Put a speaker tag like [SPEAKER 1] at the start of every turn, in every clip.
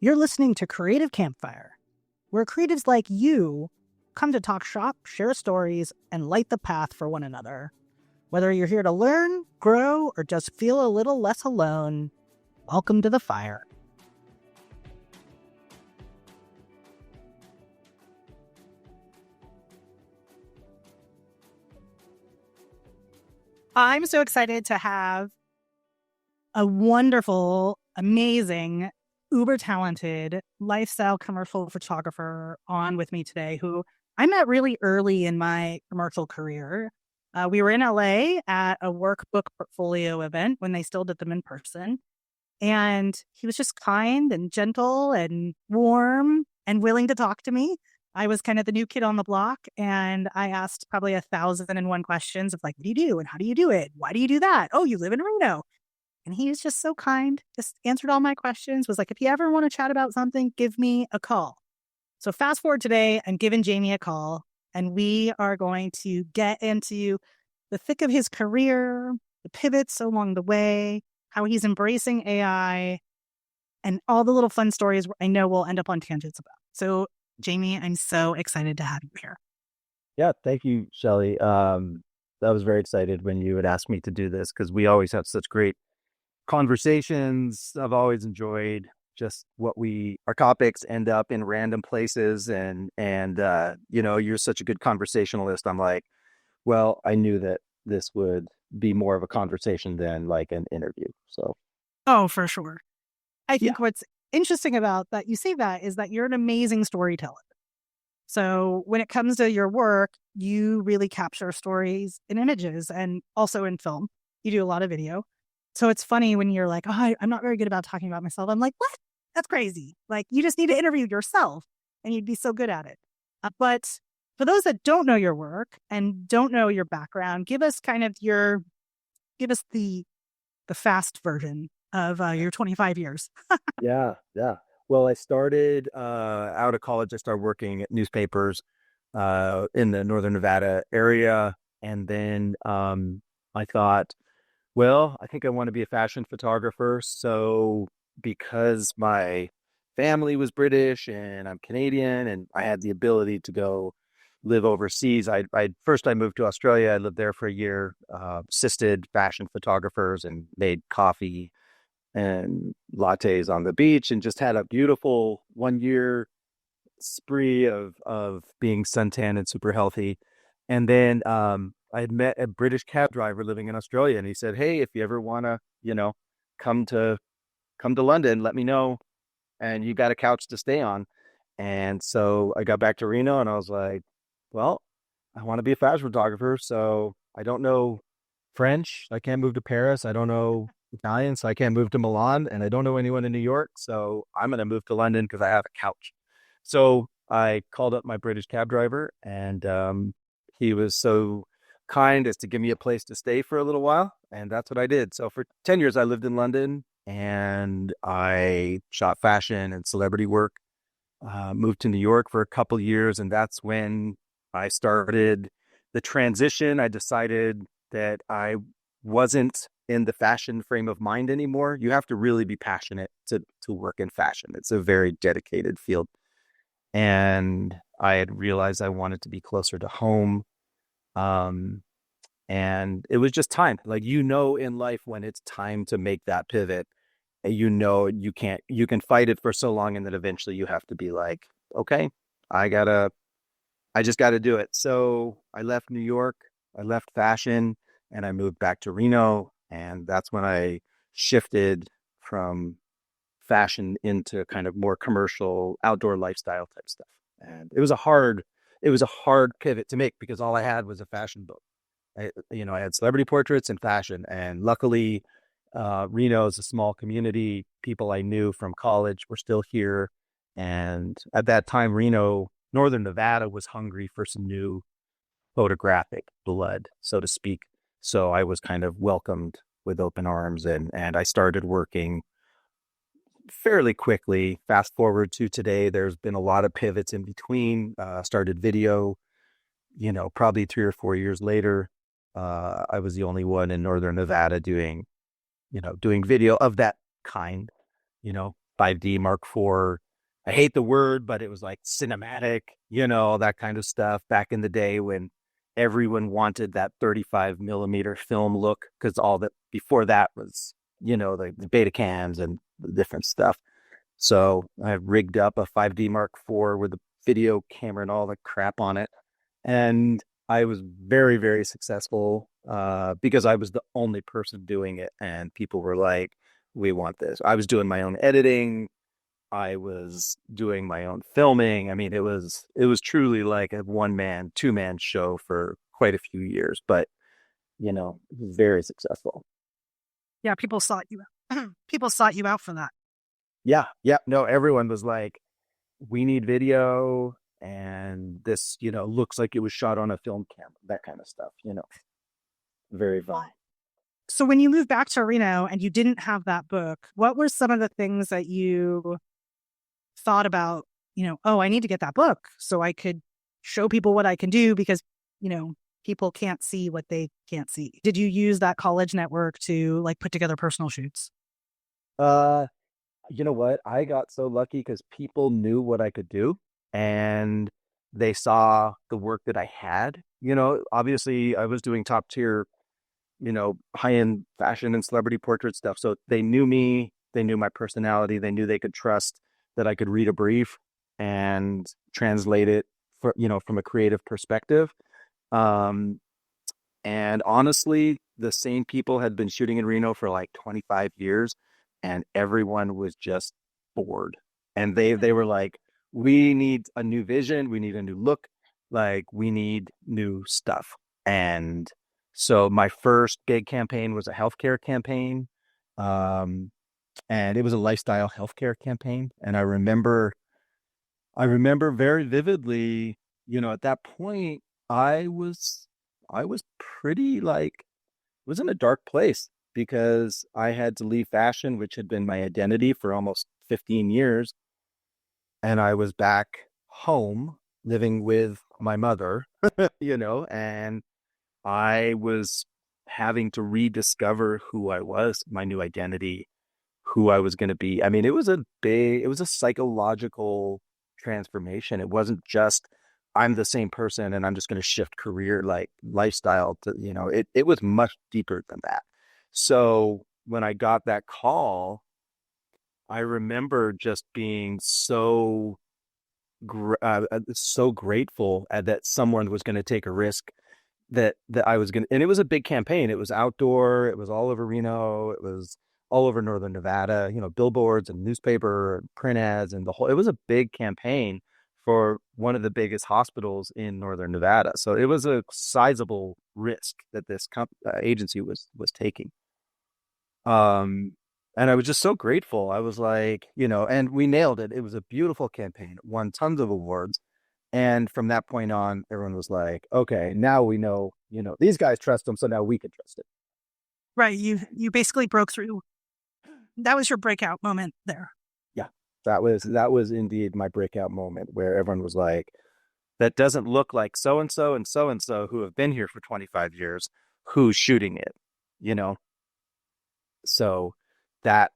[SPEAKER 1] You're listening to Creative Campfire, where creatives like you come to talk shop, share stories, and light the path for one another. Whether you're here to learn, grow, or just feel a little less alone, welcome to the fire. I'm so excited to have a wonderful, amazing, uber talented lifestyle commercial photographer on with me today who I met really early in my commercial career. We were in LA at a workbook portfolio event when they still did them in person. And he was just kind and gentle and warm and willing to talk to me. I was kind of the new kid on the block, and I asked probably 1,001 questions of like, what do you do? And how do you do it? Why do you do that? Oh, you live in Reno. And he was just so kind, just answered all my questions, was like, if you ever want to chat about something, give me a call. So fast forward today, I'm giving Jamie a call, and we are going to get into the thick of his career, the pivots along the way, how he's embracing AI, and all the little fun stories I know we'll end up on tangents about. So, Jamie, I'm so excited to have you here.
[SPEAKER 2] Yeah, thank you, Shelley. I was very excited when you had asked me to do this because we always have such great conversations. I've always enjoyed just our topics end up in random places, and you're such a good conversationalist. I'm like, well, I knew that this would be more of a conversation than like an interview. So,
[SPEAKER 1] Oh, for sure. I
[SPEAKER 2] yeah,
[SPEAKER 1] think what's interesting about that you say that is that you're an amazing storyteller. So when it comes to your work, you really capture stories in images and also in film. You do a lot of video. So it's funny when you're like, oh, I'm not very good about talking about myself. I'm like, what? That's crazy. Like, you just need to interview yourself and you'd be so good at it. But for those that don't know your work and don't know your background, give us the fast version of your 25 years.
[SPEAKER 2] yeah. Well, I started out of college. I started working at newspapers in the Northern Nevada area, and then I thought, well, I think I want to be a fashion photographer. So because my family was British and I'm Canadian and I had the ability to go live overseas, I moved to Australia. I lived there for a year, assisted fashion photographers and made coffee and lattes on the beach and just had a beautiful 1 year spree of being suntan and super healthy. And then I had met a British cab driver living in Australia, and he said, "Hey, if you ever want to, come to London, let me know, and you got a couch to stay on." And so I got back to Reno, and I was like, "Well, I want to be a fashion photographer, so I don't know French. I can't move to Paris. I don't know Italian, so I can't move to Milan, and I don't know anyone in New York, so I'm going to move to London because I have a couch." So I called up my British cab driver, and he was so kind as to give me a place to stay for a little while. And that's what I did. So for 10 years, I lived in London and I shot fashion and celebrity work, moved to New York for a couple years. And that's when I started the transition. I decided that I wasn't in the fashion frame of mind anymore. You have to really be passionate to work in fashion. It's a very dedicated field. And I had realized I wanted to be closer to home. Um, and it was just time. Like, in life when it's time to make that pivot, you can fight it for so long. And then eventually you have to be like, okay, I just got to do it. So I left New York, I left fashion, and I moved back to Reno. And that's when I shifted from fashion into kind of more commercial outdoor lifestyle type stuff. And it was a hard pivot to make because all I had was a fashion book. I had celebrity portraits and fashion. And luckily, Reno is a small community. People I knew from college were still here. And at that time, Northern Nevada was hungry for some new photographic blood, so to speak. So I was kind of welcomed with open arms, and I started working fairly quickly. Fast forward to today, there's been a lot of pivots in between. Started video, probably 3 or 4 years later. I was the only one in Northern Nevada doing video of that kind, you know. 5D Mark IV. I hate the word, but it was like cinematic, that kind of stuff back in the day when everyone wanted that 35 millimeter film look, because all that before that was, the beta cams and the different stuff. So I rigged up a 5D Mark IV with a video camera and all the crap on it. And I was very, very successful because I was the only person doing it. And people were like, we want this. I was doing my own editing. I was doing my own filming. I mean, it was truly like a one man, two-man show for quite a few years, but it was very successful.
[SPEAKER 1] Yeah, people sought you out. People sought you out for that.
[SPEAKER 2] Yeah, yeah. No, everyone was like, we need video, and this, looks like it was shot on a film camera, that kind of stuff, very fun.
[SPEAKER 1] So when you moved back to Reno and you didn't have that book, what were some of the things that you thought about, oh, I need to get that book so I could show people what I can do because, people can't see what they can't see. Did you use that college network to like put together personal shoots?
[SPEAKER 2] Uh, you know what? I got so lucky because people knew what I could do and they saw the work that I had. Obviously I was doing top tier, high-end fashion and celebrity portrait stuff. So they knew me, they knew my personality, they knew they could trust that I could read a brief and translate it for, from a creative perspective. Um, and honestly, the same people had been shooting in Reno for like 25 years, and everyone was just bored. And they were like, we need a new vision, we need a new look, like we need new stuff. And so my first big campaign was a healthcare campaign. Um, and it was a lifestyle healthcare campaign. And I remember very vividly, at that point, I was I was pretty like was in a dark place because I had to leave fashion, which had been my identity for almost 15 years, and I was back home living with my mother, and I was having to rediscover who I was, my new identity, who I was going to be. I mean, it was a psychological transformation. It wasn't just I'm the same person and I'm just going to shift career like lifestyle to, it was much deeper than that. So when I got that call, I remember just being so grateful that someone was going to take a risk that I was going to, and it was a big campaign. It was outdoor. It was all over Reno. It was all over Northern Nevada, billboards and newspaper and print ads and it was a big campaign for one of the biggest hospitals in Northern Nevada. So it was a sizable risk that this agency was taking. Um, and I was just so grateful. I was like, and we nailed it. It was a beautiful campaign. It won tons of awards. And from that point on, everyone was like, okay, now we know, these guys trust them, so now we can trust it.
[SPEAKER 1] Right. You basically broke through. That was your breakout moment there.
[SPEAKER 2] Yeah. That was indeed my breakout moment where everyone was like, that doesn't look like so and so and so and so who have been here for 25 years, who's shooting it, you know? So that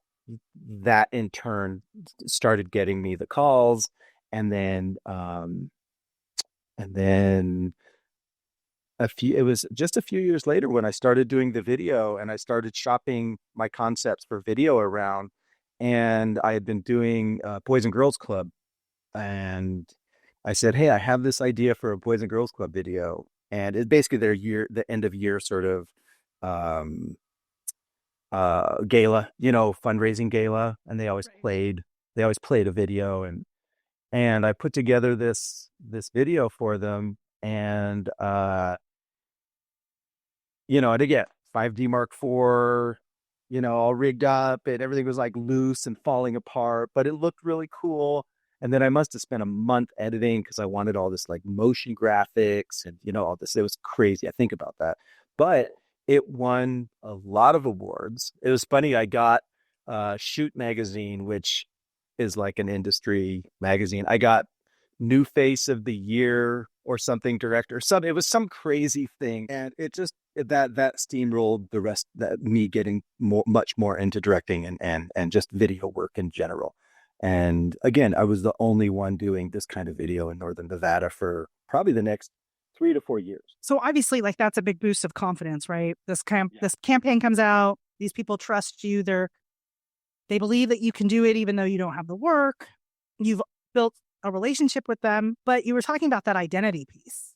[SPEAKER 2] that in turn started getting me the calls, and then it was just a few years later when I started doing the video and I started shopping my concepts for video around. And I had been doing Boys and Girls Club, and I said, hey, I have this idea for a Boys and Girls Club video. And it's basically the end of year sort of um, gala, fundraising gala. And they always played a video, and I put together this video for them. And and again, 5D Mark IV, all rigged up, and everything was like loose and falling apart, but it looked really cool. And then I must have spent a month editing because I wanted all this like motion graphics and, all this. It was crazy. I think about that. But it won a lot of awards. It was funny. I got Shoot Magazine, which is like an industry magazine. I got New Face of the Year or something director. It was some crazy thing, and it just that steamrolled the rest, that me getting much more into directing and just video work in general. And again, I was the only one doing this kind of video in Northern Nevada for probably the next 3 to 4 years.
[SPEAKER 1] So obviously, like that's a big boost of confidence, right?
[SPEAKER 2] Yeah.
[SPEAKER 1] This campaign comes out. These people trust you. They believe that you can do it, even though you don't have the work. You've built a relationship with them, but you were talking about that identity piece,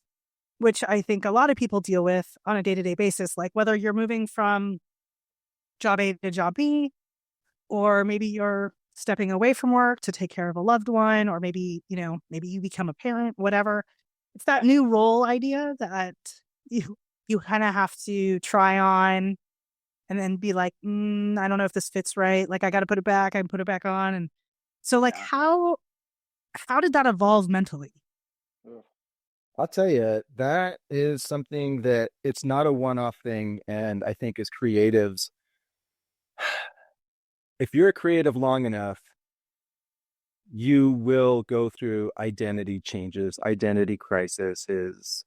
[SPEAKER 1] which I think a lot of people deal with on a day to day basis. Like whether you're moving from job A to job B, or maybe you're stepping away from work to take care of a loved one, or maybe, maybe you become a parent, whatever. It's that new role idea that you you kind of have to try on and then be like, I don't know if this fits right. Like I got to put it back. I can put it back on. And so like
[SPEAKER 2] Yeah.
[SPEAKER 1] how did that evolve mentally?
[SPEAKER 2] I'll tell you, that is something that it's not a one-off thing. And I think as creatives, if you're a creative long enough, you will go through identity changes, identity crises,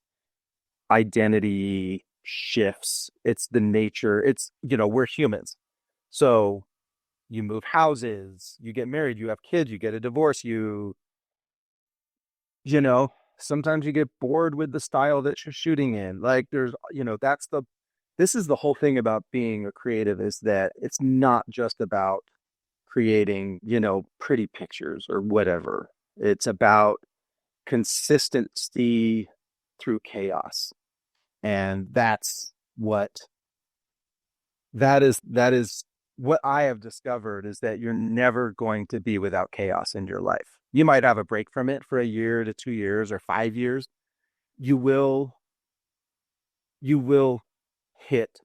[SPEAKER 2] identity shifts. It's the nature. We're humans. So you move houses, you get married, you have kids, you get a divorce, you know, sometimes you get bored with the style that you're shooting in. Like this is the whole thing about being a creative is that it's not just about creating, pretty pictures or whatever. It's about consistency through chaos. And that is what I have discovered is that you're never going to be without chaos in your life. You might have a break from it for a year to 2 years or 5 years. You will you will hit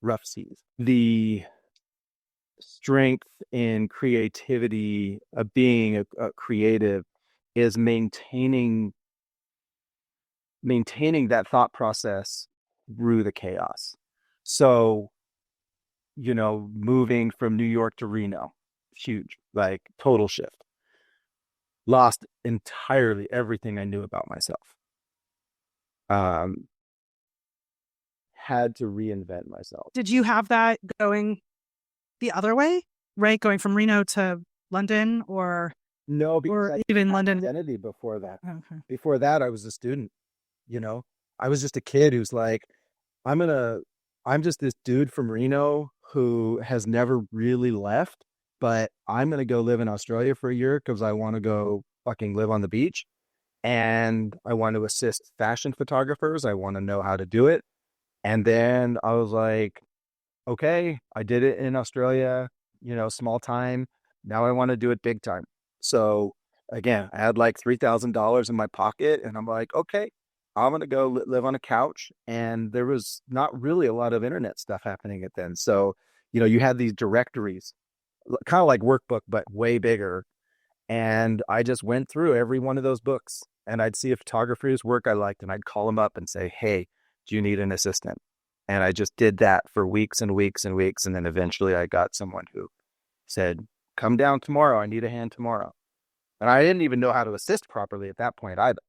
[SPEAKER 2] rough seas. The strength in creativity of being a creative is maintaining that thought process through the chaos. So, moving from New York to Reno, huge, like total shift. Lost entirely everything I knew about myself. Um, had to reinvent myself.
[SPEAKER 1] Did you have that going the other way, right? Going from Reno to London
[SPEAKER 2] No, because
[SPEAKER 1] or
[SPEAKER 2] I didn't
[SPEAKER 1] even
[SPEAKER 2] have
[SPEAKER 1] London.
[SPEAKER 2] identity before that.
[SPEAKER 1] Okay.
[SPEAKER 2] Before that, I was a student, you know. I was just a kid who's like, I'm gonna, I'm just this dude from Reno who has never really left, but I'm gonna go live in Australia for a year because I want to go fucking live on the beach and I want to assist fashion photographers. I want to know how to do it. And then I was like, okay, I did it in Australia, small time. Now I want to do it big time. So again, I had like $3,000 in my pocket and I'm like, okay, I'm going to go live on a couch. And there was not really a lot of internet stuff happening at then. So, you had these directories, kind of like workbook, but way bigger. And I just went through every one of those books and I'd see a photographer's work I liked and I'd call them up and say, hey, do you need an assistant? And I just did that for weeks and weeks and weeks. And then eventually I got someone who said, come down tomorrow. I need a hand tomorrow. And I didn't even know how to assist properly at that point either,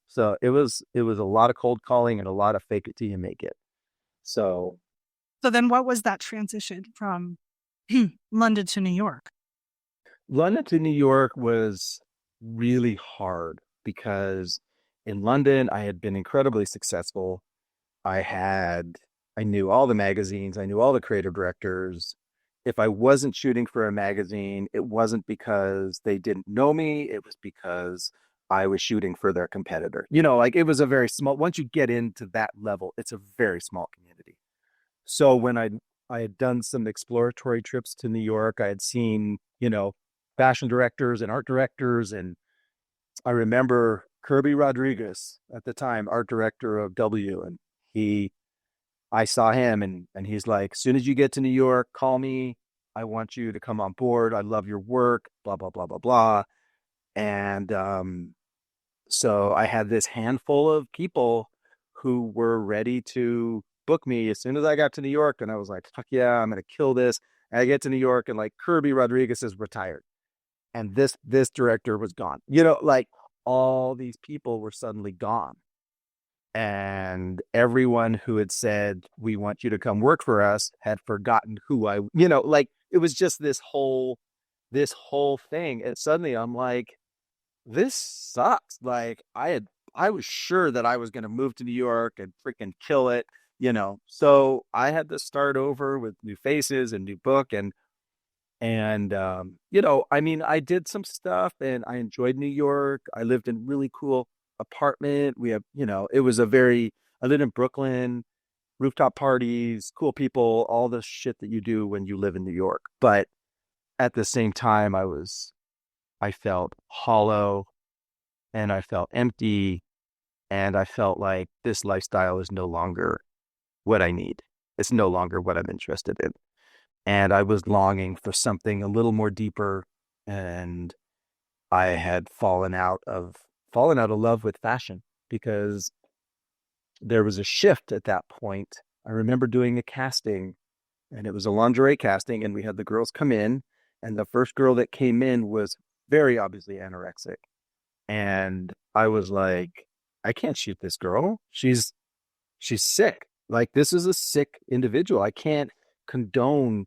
[SPEAKER 2] so it was a lot of cold calling and a lot of fake it till you make it. So
[SPEAKER 1] So then what was that transition from London to New York?
[SPEAKER 2] London to New York was really hard because in London I had been incredibly successful. I had, I knew all the magazines, I knew all the creative directors. If I wasn't shooting for a magazine, it wasn't because they didn't know me, it was because I was shooting for their competitor. Like it was a very small, once you get into that level, it's a very small community. So when I had done some exploratory trips to New York, I had seen, fashion directors and art directors. And I remember Kirby Rodriguez at the time, art director of W. And he I saw him and he's like, as soon as you get to New York, call me. I want you to come on board. I love your work, blah, blah, blah, blah, blah. And so I had this handful of people who were ready to book me as soon as I got to New York. And I was like, fuck yeah, I'm going to kill this. And I get to New York and like Kirby Rodriguez is retired. And this director was gone. Like all these people were suddenly gone and everyone who had said we want you to come work for us had forgotten who like it was just this whole this whole thing. And suddenly I'm like, this sucks. Like I was sure that I was going to move to New York and freaking kill it, you know. So I had to start over with new faces and new book and you know, I mean, I did some stuff and I enjoyed New York. I lived in a really cool apartment. We have, you know, it was a very I lived in Brooklyn, rooftop parties, cool people, all the shit that you do when you live in New York. But at the same time I felt hollow and I felt empty and I felt like this lifestyle is no longer what I need. It's no longer what I'm interested in. And I was longing for something a little more deeper. And I had fallen out of love with fashion because there was a shift at that point. I remember doing a casting and it was a lingerie casting and we had the girls come in and the first girl that came in was very obviously anorexic. And I was like, I can't shoot this girl. She's sick. Like this is a sick individual. I can't condone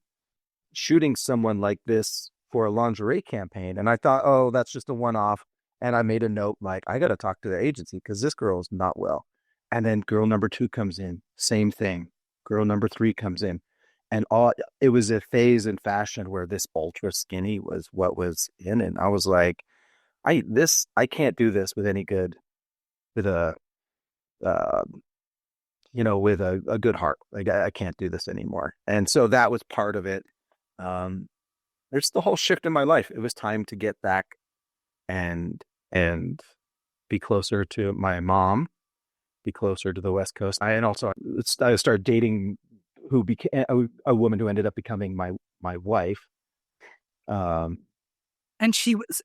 [SPEAKER 2] shooting someone like this for a lingerie campaign. And I thought, oh, that's just a one off. And I made a note like, I got to talk to the agency because this girl is not well. And then girl number two comes in, same thing. Girl number three comes in. And all it was a phase in fashion where this ultra skinny was what was in. And I was like, I can't do this with any good with a uh, you know, with a good heart. Like I can't do this anymore. And so that was part of it. Um, there's the whole shift in my life. It was time to get back and and be closer to my mom, be closer to the West Coast. And also I started dating who became a woman who ended up becoming my wife. Um,
[SPEAKER 1] And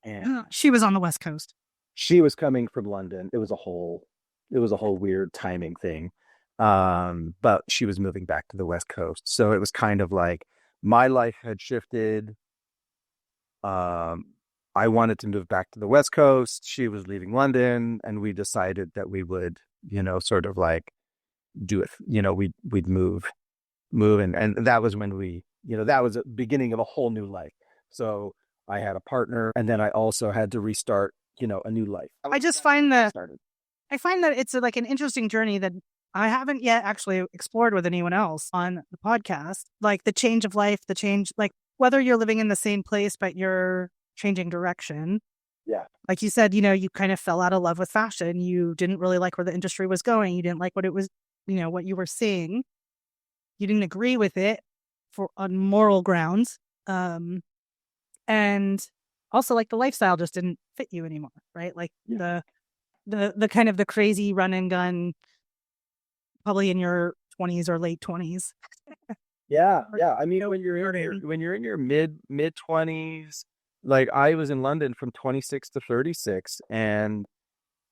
[SPEAKER 2] and
[SPEAKER 1] she was on the West Coast.
[SPEAKER 2] she was coming from London. It was a whole weird timing thing. But she was moving back to the West Coast. So it was kind of like my life had shifted. Um, I wanted to move back to the West Coast. She was leaving London, and we decided that we would, you know, sort of like do it. You know, we'd move, and that was when we, you know, that was the beginning of a whole new life. So I had a partner, and then I also had to restart, you know, a new life.
[SPEAKER 1] I just find that
[SPEAKER 2] Started.
[SPEAKER 1] I find that it's like an interesting journey that I haven't yet actually explored with anyone else on the podcast. Like the change of life, the change, like whether you're living in the same place, but you're changing direction.
[SPEAKER 2] Yeah.
[SPEAKER 1] Like you said, you know, you kind of fell out of love with fashion. You didn't really like where the industry was going. You didn't like what it was, you know, what you were seeing. You didn't agree with it for on moral grounds. And also like the lifestyle just didn't fit you anymore, right? Like
[SPEAKER 2] Yeah.
[SPEAKER 1] the kind of the crazy run and gun, probably in your 20s or late 20s.
[SPEAKER 2] Yeah, yeah. I mean,
[SPEAKER 1] No,
[SPEAKER 2] when you're in your mid 20s, like I was in London from 26 to 36, and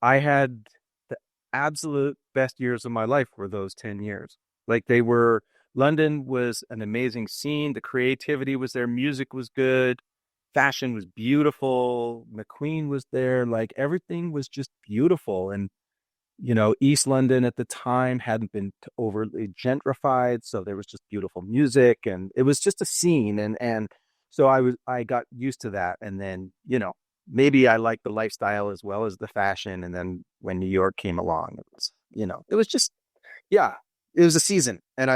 [SPEAKER 2] I had the absolute best years of my life were those 10 years. Like they were London was an amazing scene, the creativity was there, music was good, fashion was beautiful, McQueen was there, like everything was just beautiful. And you know, East London at the time hadn't been overly gentrified, so there was just beautiful music, and it was just a scene, and so I got used to that, and then you know maybe I liked the lifestyle as well as the fashion, and then when New York came along, it was you know it was just yeah, it was a season, and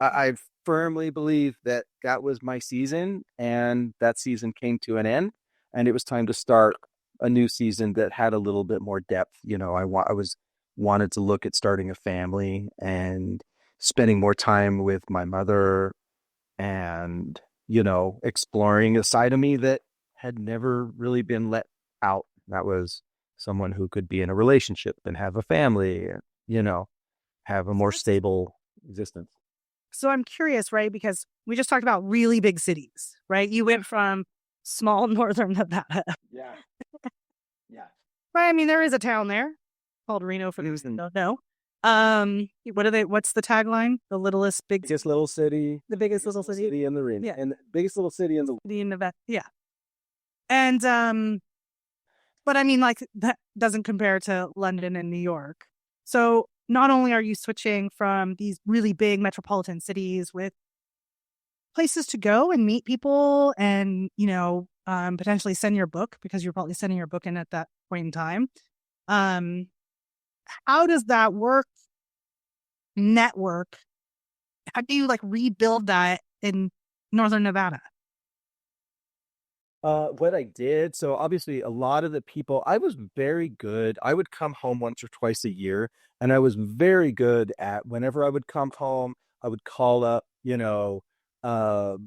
[SPEAKER 2] I firmly believe that that was my season, and that season came to an end, and it was time to start a new season that had a little bit more depth. You know, I was wanted to look at starting a family and spending more time with my mother, and you know, exploring a side of me that had never really been let out. That was someone who could be in a relationship and have a family, and you know, have a more stable existence.
[SPEAKER 1] So I'm curious, right? Because we just talked about really big cities, right? You went from small northern Nevada,
[SPEAKER 2] Yeah. Yeah.
[SPEAKER 1] right? I mean, there is a town there called Reno for those that don't know. What are they? What's the tagline? The littlest big,
[SPEAKER 2] Biggest little city,
[SPEAKER 1] the biggest little city.
[SPEAKER 2] in the ring,
[SPEAKER 1] Yeah,
[SPEAKER 2] and the biggest little city in the
[SPEAKER 1] city in Nevada. Yeah, and but I mean, like that doesn't compare to London and New York. So not only are you switching from these really big metropolitan cities with places to go and meet people and, potentially send your book because you're probably sending your book in at that point in time. Um, how does that work? Network. How do you like rebuild that in Northern Nevada?
[SPEAKER 2] What I did, so obviously a lot of the people, I was very good. I would come home once or twice a year, and I was very good at whenever I would come home, I would call up, uh,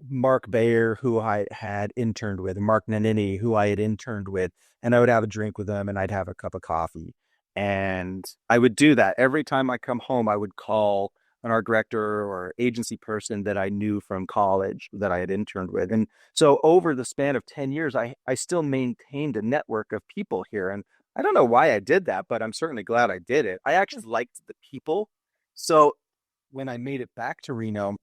[SPEAKER 2] Mark Bayer, who I had interned with, and Mark Nanini, who I had interned with, and I would have a drink with them and I'd have a cup of coffee. And I would do that every time I come home. I would call an art director or agency person that I knew from college that I had interned with. And so over the span of 10 years, I still maintained a network of people here. And I don't know why I did that, but I'm certainly glad I did it. I actually liked the people. So when I made it back to Reno,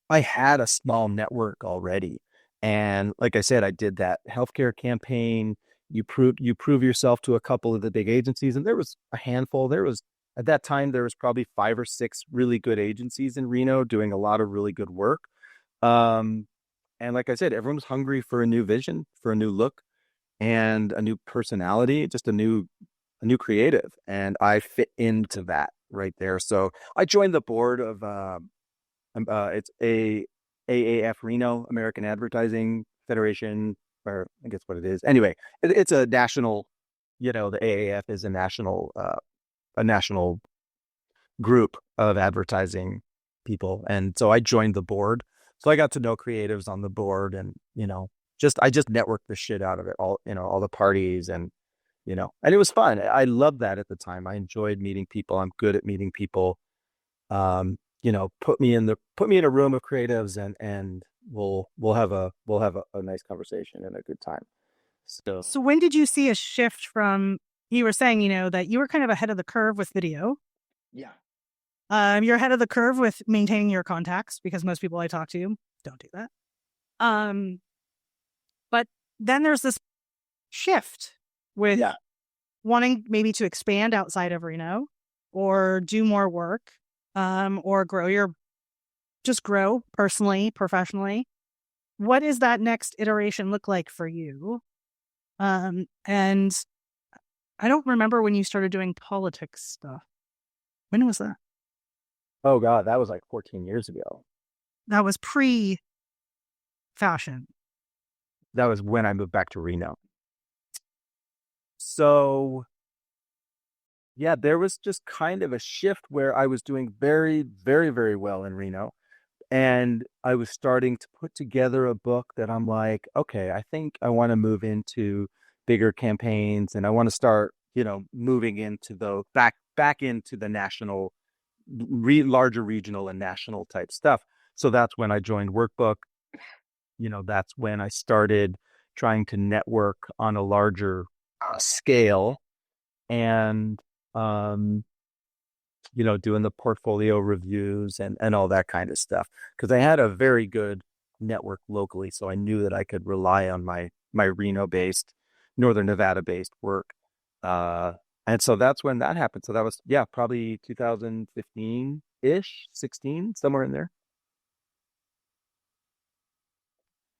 [SPEAKER 2] I had a small network already. And like I said, I did that healthcare campaign. You prove yourself to a couple of the big agencies, and there was a handful. There was at that time there was probably 5 or 6 really good agencies in Reno doing a lot of really good work. Um, and like I said, everyone's hungry for a new vision, for a new look, and a new personality, just a new creative. And I fit into that right there. So I joined the board of it's a AAF Reno, American Advertising Federation, or I guess what it is. Anyway, it's a national, the AAF is a national group of advertising people. And so I joined the board. So I got to know creatives on the board and, I just networked the shit out of it all, all the parties and it was fun. I loved that at the time. I enjoyed meeting people. I'm good at meeting people. Put me in a room of creatives and we'll have a nice conversation and a good time. So
[SPEAKER 1] So when did you see a shift from you were saying, that you were kind of ahead of the curve with video.
[SPEAKER 2] yeah.
[SPEAKER 1] You're ahead of the curve with maintaining your contacts because most people I talk to don't do that. Um, but then there's this shift with
[SPEAKER 2] Yeah.
[SPEAKER 1] wanting maybe to expand outside of Reno or do more work, or grow personally, professionally. What does that next iteration look like for you? And I don't remember when you started doing politics stuff. When was that?
[SPEAKER 2] Oh God, that was like 14 years ago.
[SPEAKER 1] That was pre fashion.
[SPEAKER 2] That was when I moved back to Reno. So yeah, there was just kind of a shift where I was doing very, very, very well in Reno. And I was starting to put together a book that I'm like, okay, I think I want to move into bigger campaigns and I want to start, moving into the back into the national, larger regional and national type stuff. So that's when I joined Workbook. That's when I started trying to network on a larger scale and um doing the portfolio reviews and all that kind of stuff. Because I had a very good network locally, so I knew that I could rely on my Reno-based, Northern Nevada-based work. Uh, and so that's when that happened. So that was, yeah, probably 2015-ish, 16, somewhere in there.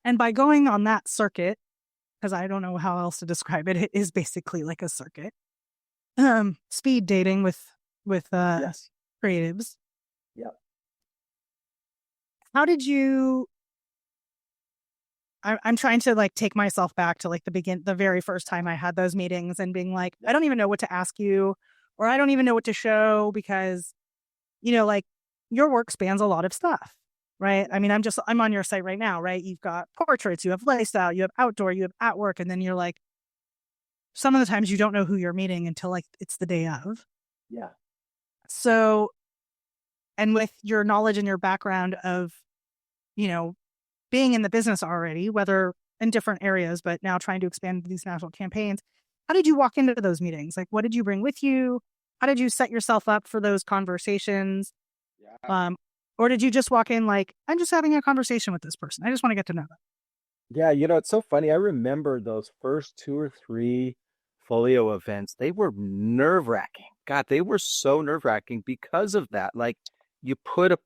[SPEAKER 1] And by going on that circuit, because I don't know how else to describe it, it is basically like a circuit. Speed dating with
[SPEAKER 2] Yes.
[SPEAKER 1] creatives.
[SPEAKER 2] Yeah.
[SPEAKER 1] How did you? I'm trying to like take myself back to like the very first time I had those meetings and being like, I don't even know what to ask you, or I don't even know what to show because like your work spans a lot of stuff, right? I mean, I'm on your site right now, right? You've got portraits, you have lifestyle, you have outdoor, you have at work, and then you're like, some of the times you don't know who you're meeting until like it's the day of.
[SPEAKER 2] Yeah.
[SPEAKER 1] So, and with your knowledge and your background of, you know, being in the business already, whether in different areas, but now trying to expand these national campaigns, how did you walk into those meetings? Like, what did you bring with you? How did you set yourself up for those conversations?
[SPEAKER 2] Yeah.
[SPEAKER 1] Um, or did you just walk in like, I'm just having a conversation with this person. I just want to get to know them.
[SPEAKER 2] Yeah, it's so funny. I remember those first 2 or 3 folio events. They were nerve-wracking. God, they were so nerve-wracking because of that. Like you put a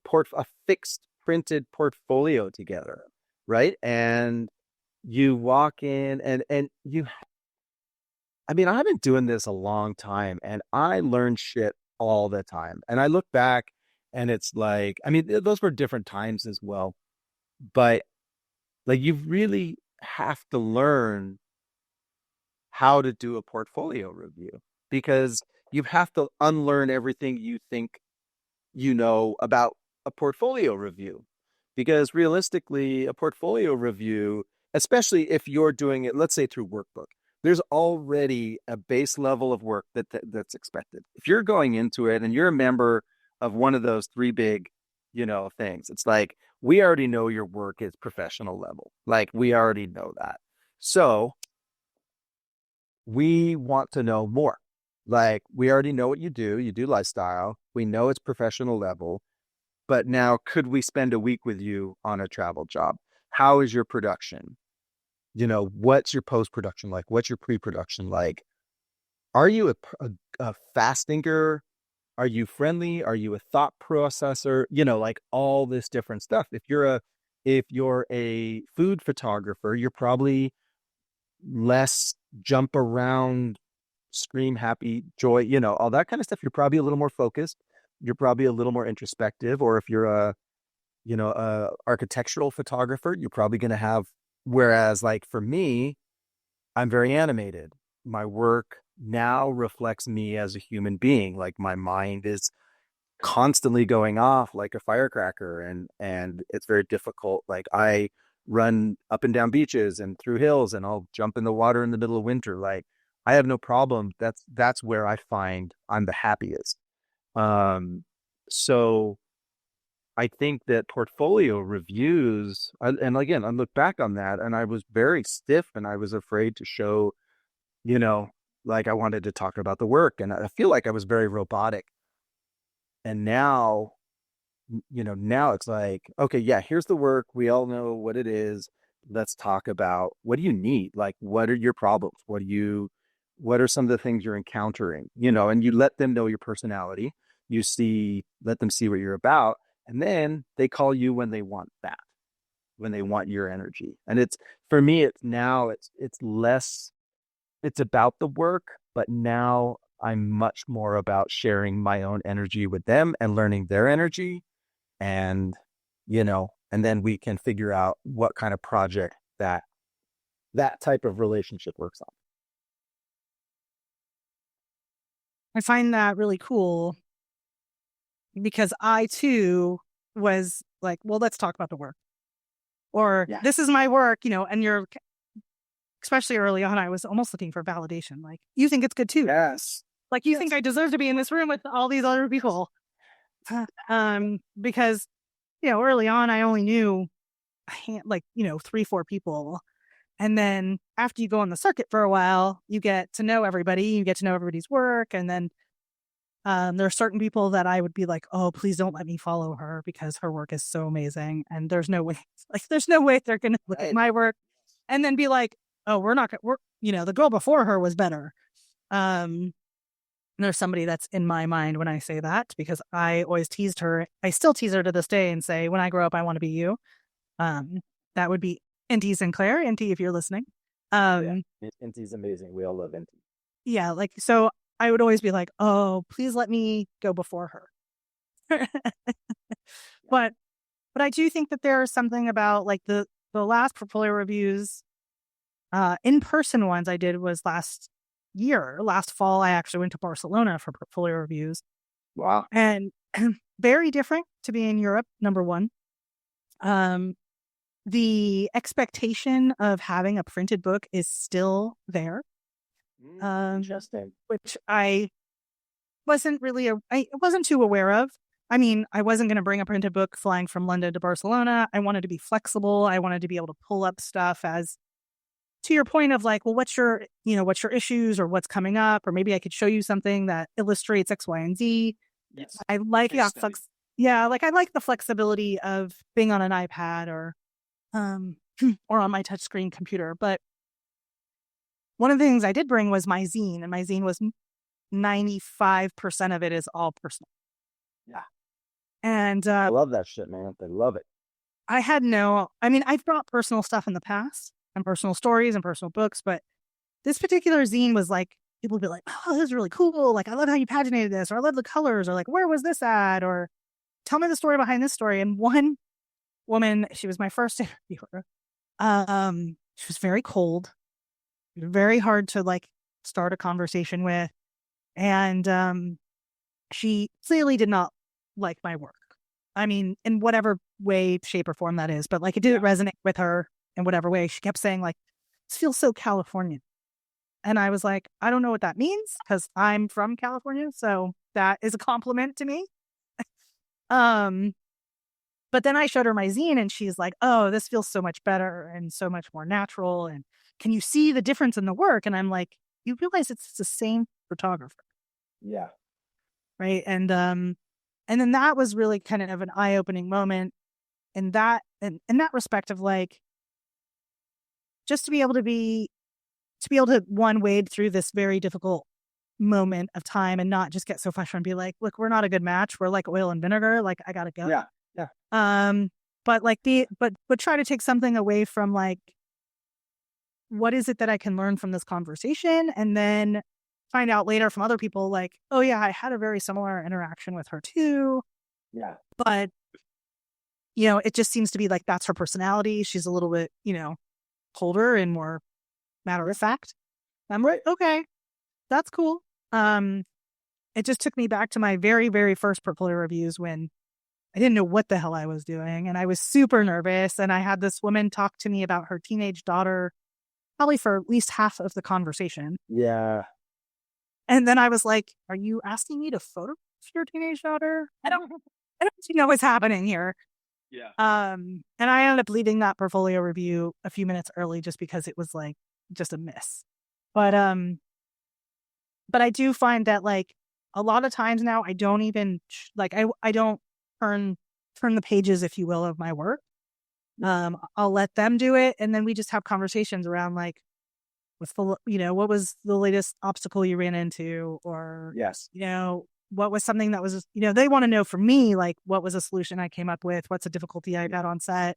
[SPEAKER 2] fixed printed portfolio together, right? And you walk in and you I mean, I've been doing this a long time and I learn shit all the time. And I look back and it's like, I mean, those were different times as well, but like you really have to learn how to do a portfolio review because you have to unlearn everything you think you know about a portfolio review. Because realistically, a portfolio review, especially if you're doing it, let's say through workbook, there's already a base level of work that's expected. If you're going into it and you're a member of one of those three big, things, it's like we already know your work is professional level. Like we already know that. So we want to know more. Like we already know what you do. You do lifestyle. We know it's professional level. But now, could we spend a week with you on a travel job? How is your production? What's your post production like? What's your pre production like? Are you a fast thinker? Are you friendly? Are you a thought processor? Like all this different stuff. If you're a food photographer, you're probably less jump around, scream happy, joy, all that kind of stuff. You're probably a little more focused. You're probably a little more introspective. Or if you're a architectural photographer, you're probably going to have, whereas like for me, I'm very animated. My work now reflects me as a human being. Like my mind is constantly going off like a firecracker and it's very difficult. Like I run up and down beaches and through hills and I'll jump in the water in the middle of winter. Like I have no problem. That's where I find I'm the happiest. So I think that portfolio reviews, and again, I look back on that and I was very stiff and I was afraid to show, you know, like I wanted to talk about the work and I feel like I was very robotic. And now, now it's like, okay, yeah, here's the work. We all know what it is. Let's talk about what do you need? Like, what are your problems? What are some of the things you're encountering? And you let them know your personality. Let them see what you're about. And then they call you when they want that, when they want your energy. And for me, it's less, it's about the work, but now I'm much more about sharing my own energy with them and learning their energy. And, and then we can figure out what kind of project that type of relationship works on.
[SPEAKER 1] I find that really cool because I too was like, well, let's talk about the work. Or
[SPEAKER 2] Yeah.
[SPEAKER 1] this is my work, and you're, especially early on, I was almost looking for validation. Like, you think it's good too.
[SPEAKER 2] Yes.
[SPEAKER 1] Like, you think I deserve to be in this room with all these other people. Because, early on, I only knew like, 3-4 people. And then after you go on the circuit for a while, you get to know everybody, you get to know everybody's work. And then there are certain people that I would be like, oh, please don't let me follow her because her work is so amazing. And there's no way, there's no way they're going to look at my work and then be like, oh, we're not going to, the girl before her was better. There's somebody that's in my mind when I say that because I always teased her. I still tease her to this day and say, when I grow up, I want to be you. That would be Inti Sinclair. Inti, if you're listening.
[SPEAKER 2] Inti's amazing. We all love Inti.
[SPEAKER 1] Yeah, so I would always be like, oh, please let me go before her. But I do think that there is something about like the last portfolio reviews, in-person ones I did was last fall. I actually went to Barcelona for portfolio reviews.
[SPEAKER 2] Wow.
[SPEAKER 1] And very different to be in Europe, number one. The expectation of having a printed book is still there.
[SPEAKER 2] Interesting.
[SPEAKER 1] Which I wasn't too aware of. I mean, I wasn't going to bring a printed book flying from London to Barcelona. I wanted to be flexible. I wanted to be able to pull up stuff as to your point of like, well, what's your issues or what's coming up? Or maybe I could show you something that illustrates X, Y, and Z.
[SPEAKER 2] Yes.
[SPEAKER 1] I like I like the flexibility of being on an iPad or on my touchscreen computer. But one of the things I did bring was my zine, and my zine was 95% of it is all personal.
[SPEAKER 2] Yeah.
[SPEAKER 1] And
[SPEAKER 2] I love that shit, man. I love it.
[SPEAKER 1] I had no, I mean, I've brought personal stuff in the past and personal stories and personal books, but this particular zine was like, people would be like, oh, this is really cool. Like, I love how you paginated this, or I love the colors, or like, where was this at? Or tell me the story behind this story. And one woman, she was my first interviewer. She was very cold, very hard to like start a conversation with. And she clearly did not like my work. I mean, in whatever way, shape, or form that is, but like it didn't
[SPEAKER 2] Yeah.
[SPEAKER 1] resonate with her in whatever way. She kept saying, like, this feels so Californian. And I was like, I don't know what that means because I'm from California. So that is a compliment to me. Um, but then I showed her my zine and she's like, oh, this feels so much better and so much more natural. And can you see the difference in the work? And I'm like, you realize it's the same photographer,
[SPEAKER 2] Yeah.
[SPEAKER 1] right? And then that was really kind of an eye-opening moment in that respect of like just to be able to one wade through this very difficult moment of time and not just get so frustrated and be like, look, we're not a good match. We're like oil and vinegar. Like I gotta go.
[SPEAKER 2] Yeah. Yeah.
[SPEAKER 1] But like but try to take something away from like what is it that I can learn from this conversation and then find out later from other people like, oh yeah, I had a very similar interaction with her too.
[SPEAKER 2] Yeah.
[SPEAKER 1] But it just seems to be like that's her personality. She's a little bit, colder and more matter of fact. I'm like,
[SPEAKER 2] Right.
[SPEAKER 1] okay, that's cool. Um, it just took me back to my very, very first portfolio reviews when I didn't know what the hell I was doing. And I was super nervous. And I had this woman talk to me about her teenage daughter, probably for at least half of the conversation.
[SPEAKER 2] Yeah.
[SPEAKER 1] And then I was like, are you asking me to photograph your teenage daughter? I don't know what's happening here.
[SPEAKER 2] Yeah.
[SPEAKER 1] And I ended up leaving that portfolio review a few minutes early just because it was like just a miss. But I do find that like a lot of times now I don't even like I don't turn turn the pages, if you will, of my work. I'll let them do it, and then we just have conversations around like what was the latest obstacle you ran into, or
[SPEAKER 2] Yes.
[SPEAKER 1] what was something that was they want to know from me like what was a solution I came up with, what's a difficulty I had on set.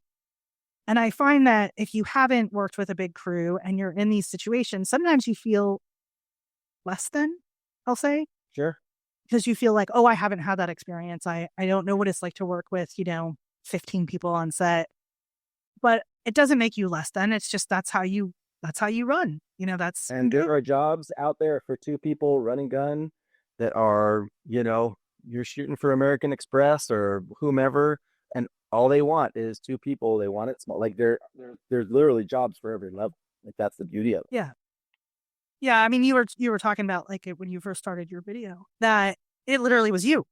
[SPEAKER 1] And I find that if you haven't worked with a big crew and you're in these situations, sometimes you feel less than, I'll say,
[SPEAKER 2] Sure.
[SPEAKER 1] because you feel like, oh, I haven't had that experience. I don't know what it's like to work with, 15 people on set. But it doesn't make you less than. It's just that's how you run. That's
[SPEAKER 2] And there are jobs out there for two people running gun that are, you're shooting for American Express or whomever, and all they want is two people. They want it small. Like there's literally jobs for every level. Like that's the beauty of it.
[SPEAKER 1] yeah. Yeah, I mean you were talking about like when you first started your video that it literally was you.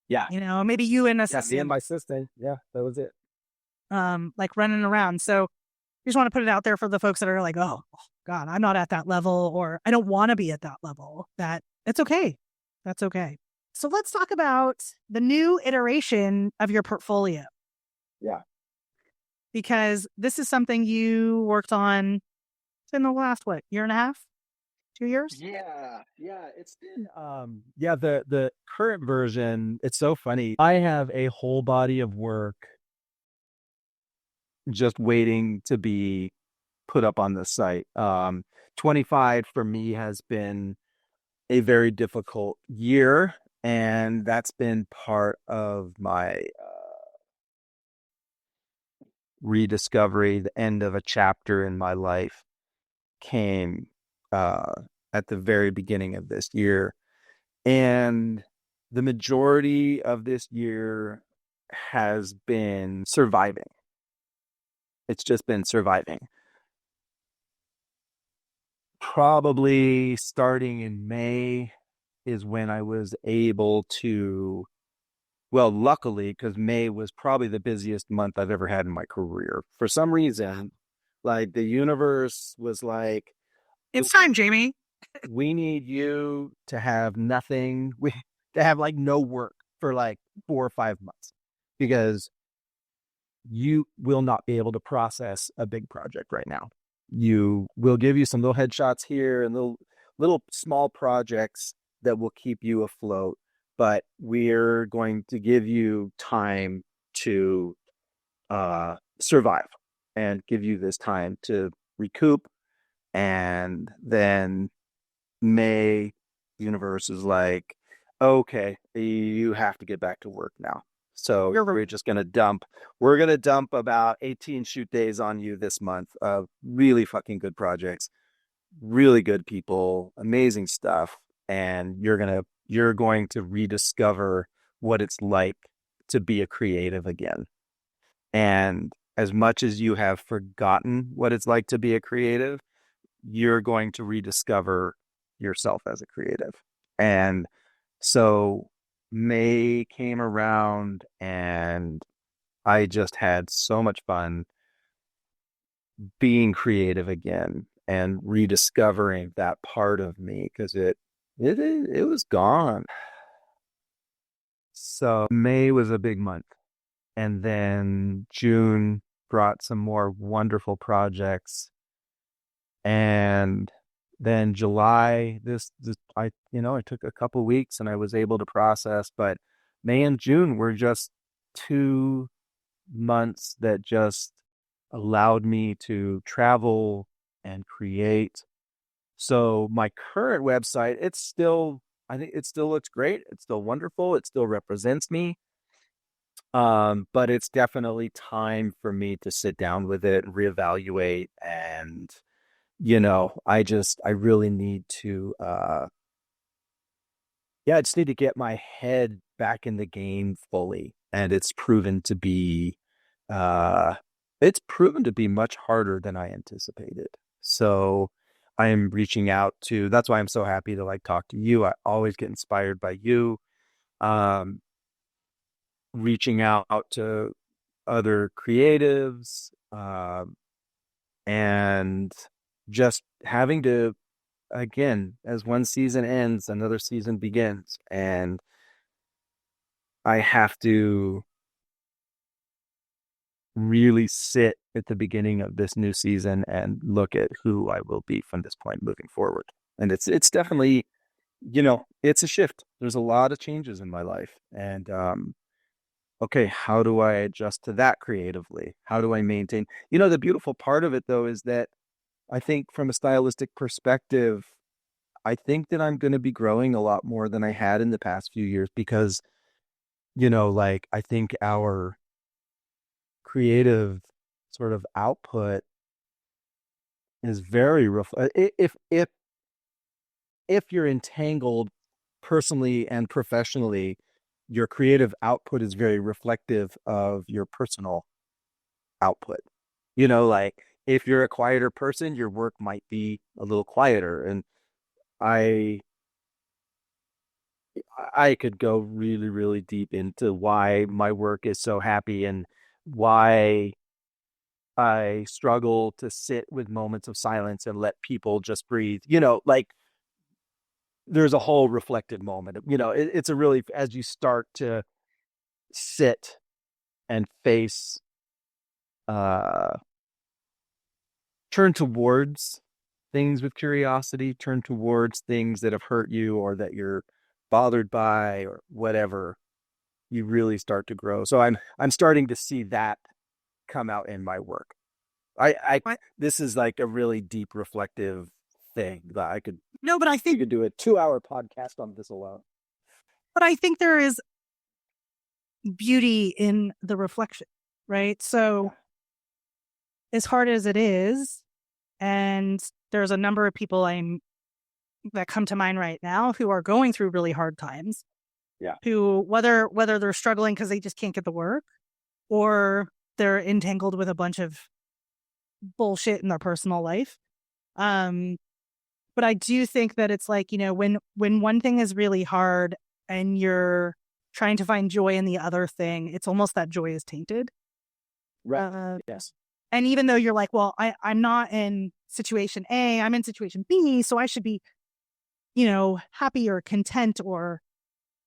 [SPEAKER 2] Yeah.
[SPEAKER 1] Maybe you and
[SPEAKER 2] Yeah. Me and
[SPEAKER 1] assistant
[SPEAKER 2] my assistant. Yeah, that was it.
[SPEAKER 1] like running around. So you just want to put it out there for the folks that are like, oh God, I'm not at that level, or I don't want to be at that level. That it's okay. That's okay. So let's talk about the new iteration of your portfolio
[SPEAKER 2] Yeah.
[SPEAKER 1] because this is something you worked on in the last year and a half, 2 years?
[SPEAKER 2] Yeah, it's been yeah, the current version, it's so funny. I have a whole body of work just waiting to be put up on the site. 25 for me has been a very difficult year, and that's been part of my rediscovery. The end of a chapter in my life came uh, at the very beginning of this year. And the majority of this year has been surviving. It's just been surviving. Probably starting in May is when I was able to, well, luckily, because May was probably the busiest month I've ever had in my career. For some reason, like the universe was like,
[SPEAKER 1] It's time, Jamie.
[SPEAKER 2] we need you to have nothing, to have like no work for like 4 or 5 months because you will not be able to process a big project right now. You will give you some little headshots here and little small projects that will keep you afloat, but we're going to give you time to survive and give you this time to recoup. And then May, universe is like, okay, you have to get back to work now. So
[SPEAKER 1] You're
[SPEAKER 2] we're gonna dump about 18 shoot days on you this month of really fucking good projects, really good people, amazing stuff. And you're going to rediscover what it's like to be a creative again. And as much as you have forgotten what it's like to be a creative, you're going to rediscover yourself as a creative. And so May came around and I just had so much fun being creative again and rediscovering that part of me because it was gone. So May was a big month. And then June brought some more wonderful projects. And then July, this I took a couple weeks and I was able to process, but May and June were just 2 months that just allowed me to travel and create. So my current website, I think it still looks great. It's still wonderful. It still represents me. But it's definitely time for me to sit down with it and reevaluate. And, I really need to, I just need to get my head back in the game fully. And uh, it's proven to be much harder than I anticipated. So I am reaching out that's why I'm so happy to like talk to you. I always get inspired by you. Um, Reaching out to other creatives, and just having to, again, as one season ends, another season begins. And I have to really sit at the beginning of this new season and look at who I will be from this point moving forward. And it's definitely, it's a shift. There's a lot of changes in my life. And okay, how do I adjust to that creatively? How do I maintain? The beautiful part of it though is that I think from a stylistic perspective, I think that I'm going to be growing a lot more than I had in the past few years because, like I think our creative sort of output is very if you're entangled personally and professionally, your creative output is very reflective of your personal output. Like if you're a quieter person, your work might be a little quieter. And I I could go really, really deep into why my work is so happy and why I struggle to sit with moments of silence and let people just breathe. Like there's a whole reflective moment. It's a really, as you start to sit and face, uh, turn towards things with curiosity, turn towards things that have hurt you or that you're bothered by or whatever, you really start to grow. So I'm starting to see that come out in my work. I
[SPEAKER 1] But
[SPEAKER 2] This is like a really deep reflective thing that
[SPEAKER 1] no, but I
[SPEAKER 2] we
[SPEAKER 1] think,
[SPEAKER 2] could do a 2-hour podcast on this alone.
[SPEAKER 1] but I think there is beauty in the reflection, right?
[SPEAKER 2] Yeah.
[SPEAKER 1] So as hard as it is, and there's a number of people that come to mind right now who are going through really hard times,
[SPEAKER 2] Yeah.
[SPEAKER 1] who whether they're struggling because they just can't get the work or they're entangled with a bunch of bullshit in their personal life. Um, but I do think that it's like, when one thing is really hard and you're trying to find joy in the other thing, it's almost that joy is tainted.
[SPEAKER 2] Right.
[SPEAKER 1] Uh,
[SPEAKER 2] Yes.
[SPEAKER 1] and even though you're like, well, I'm not in situation A, I'm in situation B, so I should be, happy or content or,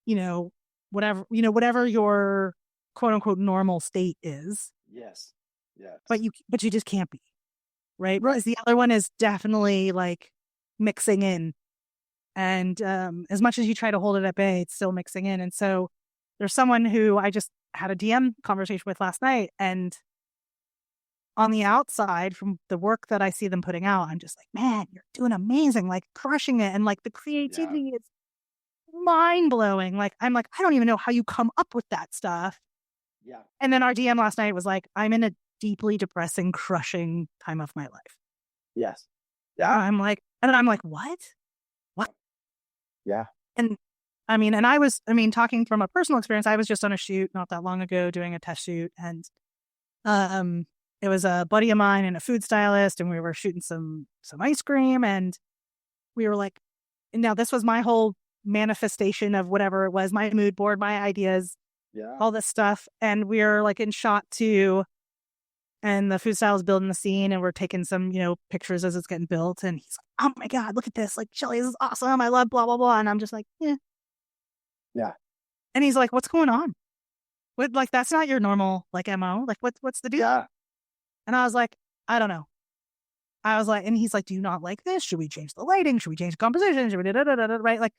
[SPEAKER 1] you know, whatever your quote unquote normal state is,
[SPEAKER 2] Yes.
[SPEAKER 1] but
[SPEAKER 2] Yes.
[SPEAKER 1] you just can't be, right?
[SPEAKER 2] Right.
[SPEAKER 1] Because the other one is definitely like mixing in. And as much as you try to hold it at bay, it's still mixing in. And so there's someone who I just had a DM conversation with last night, and on the outside from the work that I see them putting out, I'm just like, man, you're doing amazing, like crushing it. And like the
[SPEAKER 2] Yeah.
[SPEAKER 1] creativity is mind blowing. Like, I'm like, I don't even know how you come up with that stuff.
[SPEAKER 2] Yeah.
[SPEAKER 1] And then our DM last night was like, I'm in a deeply depressing, crushing time of my life.
[SPEAKER 2] Yes. Yeah.
[SPEAKER 1] And I'm like, what? What?
[SPEAKER 2] Yeah.
[SPEAKER 1] And talking from a personal experience, I was just on a shoot not that long ago doing a test shoot. And um, it was a buddy of mine and a food stylist, and we were shooting some ice cream. And we were like, now this was my whole manifestation of whatever it was, my mood board, my ideas,
[SPEAKER 2] Yeah.
[SPEAKER 1] all this stuff. And we are like in shot 2, and the food style is building the scene, and we're taking some, pictures as it's getting built. And he's like, oh my God, look at this. Like, Shelly, this is awesome. I love blah, blah, blah. And I'm just like, yeah.
[SPEAKER 2] Yeah.
[SPEAKER 1] And he's like, what's going on? What, like, that's not your normal, like, MO. Like, what's the deal?
[SPEAKER 2] Yeah.
[SPEAKER 1] And I was like, I don't know. I was like, and he's like, do you not like this? Should we change the lighting? Should we change the composition? Should we right? Like,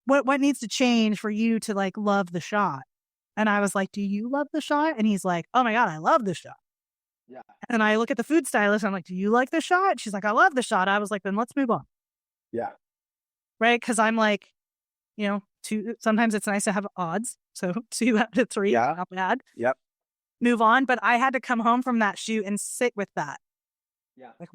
[SPEAKER 1] what needs to change for you to like love the shot? And I was like, do you love the shot? And he's like, oh my God, I love the shot.
[SPEAKER 2] Yeah.
[SPEAKER 1] And I look at the food stylist. And I'm like, do you like the shot? She's like, I love the shot. I was like, then let's move on.
[SPEAKER 2] Yeah.
[SPEAKER 1] Right. Cause I'm like, sometimes it's nice to have odds. So 2 out of 3,
[SPEAKER 2] Yeah.
[SPEAKER 1] not bad.
[SPEAKER 2] Yep.
[SPEAKER 1] Move on. But I had to come home from that shoot and sit with that.
[SPEAKER 2] Yeah.
[SPEAKER 1] Like,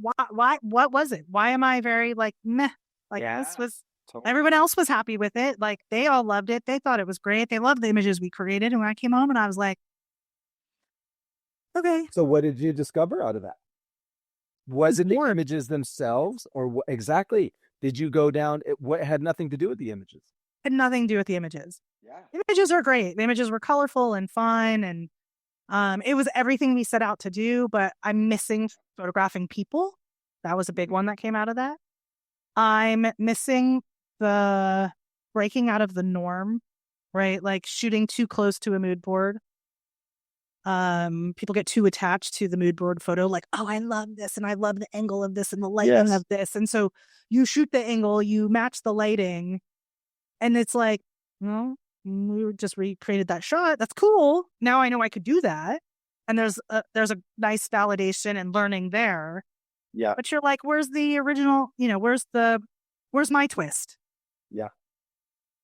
[SPEAKER 1] what was it? Why am I very like, meh? Like,
[SPEAKER 2] Yeah.
[SPEAKER 1] this was,
[SPEAKER 2] Totally.
[SPEAKER 1] everyone else was happy with it. Like, they all loved it. They thought it was great. They loved the images we created. And when I came home and I was like, okay,
[SPEAKER 2] So what did you discover out of that? Was it the
[SPEAKER 1] more.
[SPEAKER 2] images themselves, or what exactly did you go down? What had nothing to do with the images?
[SPEAKER 1] Had nothing to do with the images.
[SPEAKER 2] Yeah.
[SPEAKER 1] Images are great. The images were colorful and fun. And it was everything we set out to do, but I'm missing photographing people. That was a big one that came out of that. I'm missing the breaking out of the norm, right? Like shooting too close to a mood board. People get too attached to the mood board photo, like, oh, I love this and I love the angle of this and the lighting
[SPEAKER 2] Yes.
[SPEAKER 1] of this. And so you shoot the angle, you match the lighting, and it's like, well, we just recreated that shot. That's cool. Now I know I could do that. And there's a nice validation and learning there.
[SPEAKER 2] Yeah.
[SPEAKER 1] But you're like, where's the original, where's my twist?
[SPEAKER 2] Yeah.